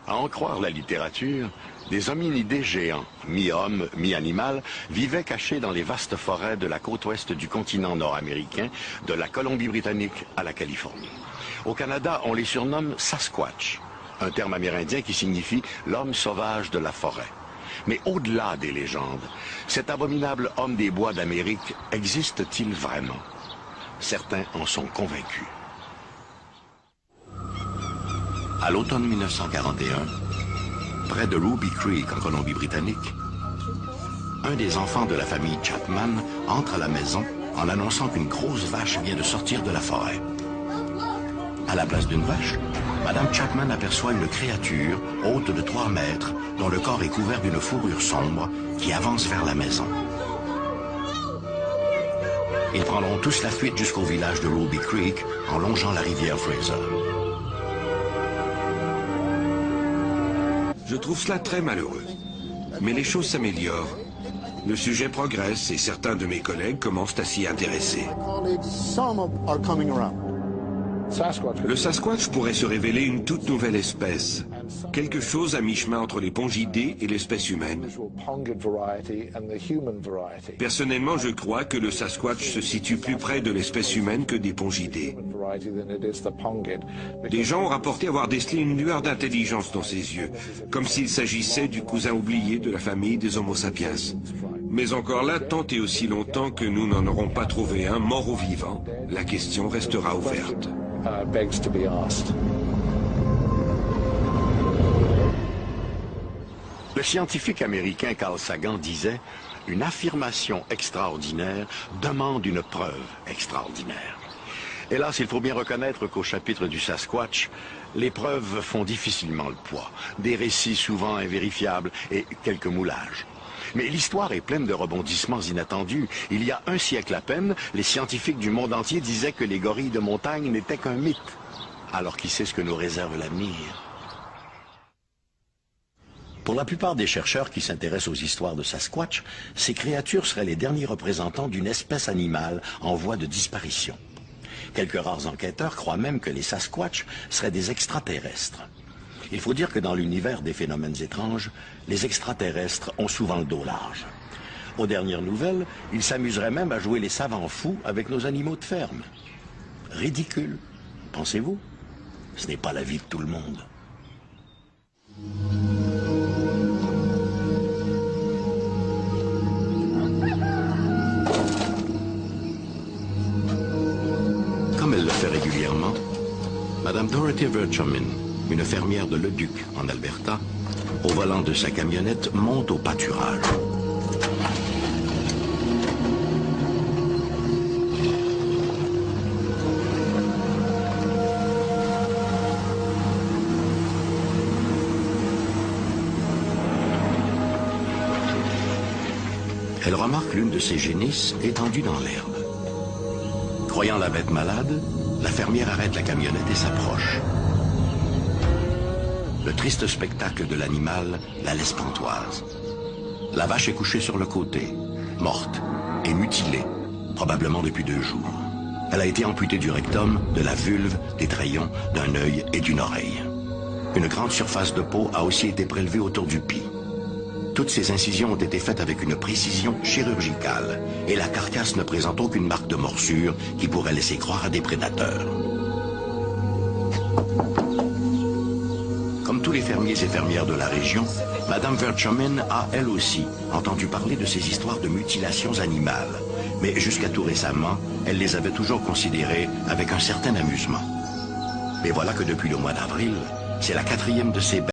À en croire la littérature, des hominidés géants, mi-homme, mi-animal, vivaient cachés dans les vastes forêts de la côte ouest du continent nord-américain, de la Colombie-Britannique à la Californie. Au Canada, on les surnomme Sasquatch, un terme amérindien qui signifie l'homme sauvage de la forêt. Mais au-delà des légendes, cet abominable homme des bois d'Amérique existe-t-il vraiment? Certains en sont convaincus. À l'automne 1941, près de Ruby Creek en Colombie-Britannique, un des enfants de la famille Chapman entre à la maison en annonçant qu'une grosse vache vient de sortir de la forêt. À la place d'une vache, Madame Chapman aperçoit une créature haute de 3 mètres dont le corps est couvert d'une fourrure sombre qui avance vers la maison. Ils prendront tous la fuite jusqu'au village de Ruby Creek en longeant la rivière Fraser. Je trouve cela très malheureux. Mais les choses s'améliorent. Le sujet progresse et certains de mes collègues commencent à s'y intéresser. Le Sasquatch pourrait se révéler une toute nouvelle espèce. Quelque chose à mi-chemin entre les pongidés et l'espèce humaine. Personnellement, je crois que le Sasquatch se situe plus près de l'espèce humaine que des pongidés. Des gens ont rapporté avoir décelé une lueur d'intelligence dans ses yeux, comme s'il s'agissait du cousin oublié de la famille des Homo sapiens. Mais encore là, tant et aussi longtemps que nous n'en aurons pas trouvé un mort ou vivant, la question restera ouverte. Le scientifique américain Carl Sagan disait « Une affirmation extraordinaire demande une preuve extraordinaire ». Hélas, il faut bien reconnaître qu'au chapitre du Sasquatch, les preuves font difficilement le poids. Des récits souvent invérifiables et quelques moulages. Mais l'histoire est pleine de rebondissements inattendus. Il y a un siècle à peine, les scientifiques du monde entier disaient que les gorilles de montagne n'étaient qu'un mythe. Alors qui sait ce que nous réserve l'avenir? Pour la plupart des chercheurs qui s'intéressent aux histoires de Sasquatch, ces créatures seraient les derniers représentants d'une espèce animale en voie de disparition. Quelques rares enquêteurs croient même que les Sasquatch seraient des extraterrestres. Il faut dire que dans l'univers des phénomènes étranges, les extraterrestres ont souvent le dos large. Aux dernières nouvelles, il s'amuserait même à jouer les savants fous avec nos animaux de ferme. Ridicule, pensez-vous? Ce n'est pas la vie de tout le monde. Comme elle le fait régulièrement, Madame Dorothy Verchomin, une fermière de Leduc, en Alberta, au volant de sa camionnette, monte au pâturage. Elle remarque l'une de ses génisses étendue dans l'herbe. Croyant la bête malade, la fermière arrête la camionnette et s'approche. Le triste spectacle de l'animal la laisse pantoise. La vache est couchée sur le côté, morte et mutilée, probablement depuis 2 jours. Elle a été amputée du rectum, de la vulve, des trayons, d'un œil et d'une oreille. Une grande surface de peau a aussi été prélevée autour du pis. Toutes ces incisions ont été faites avec une précision chirurgicale et la carcasse ne présente aucune marque de morsure qui pourrait laisser croire à des prédateurs. Comme tous les fermiers et fermières de la région, Madame Verchomin a, elle aussi, entendu parler de ces histoires de mutilations animales. Mais jusqu'à tout récemment, elle les avait toujours considérées avec un certain amusement. Mais voilà que depuis le mois d'avril, c'est la 4e de ces bêtes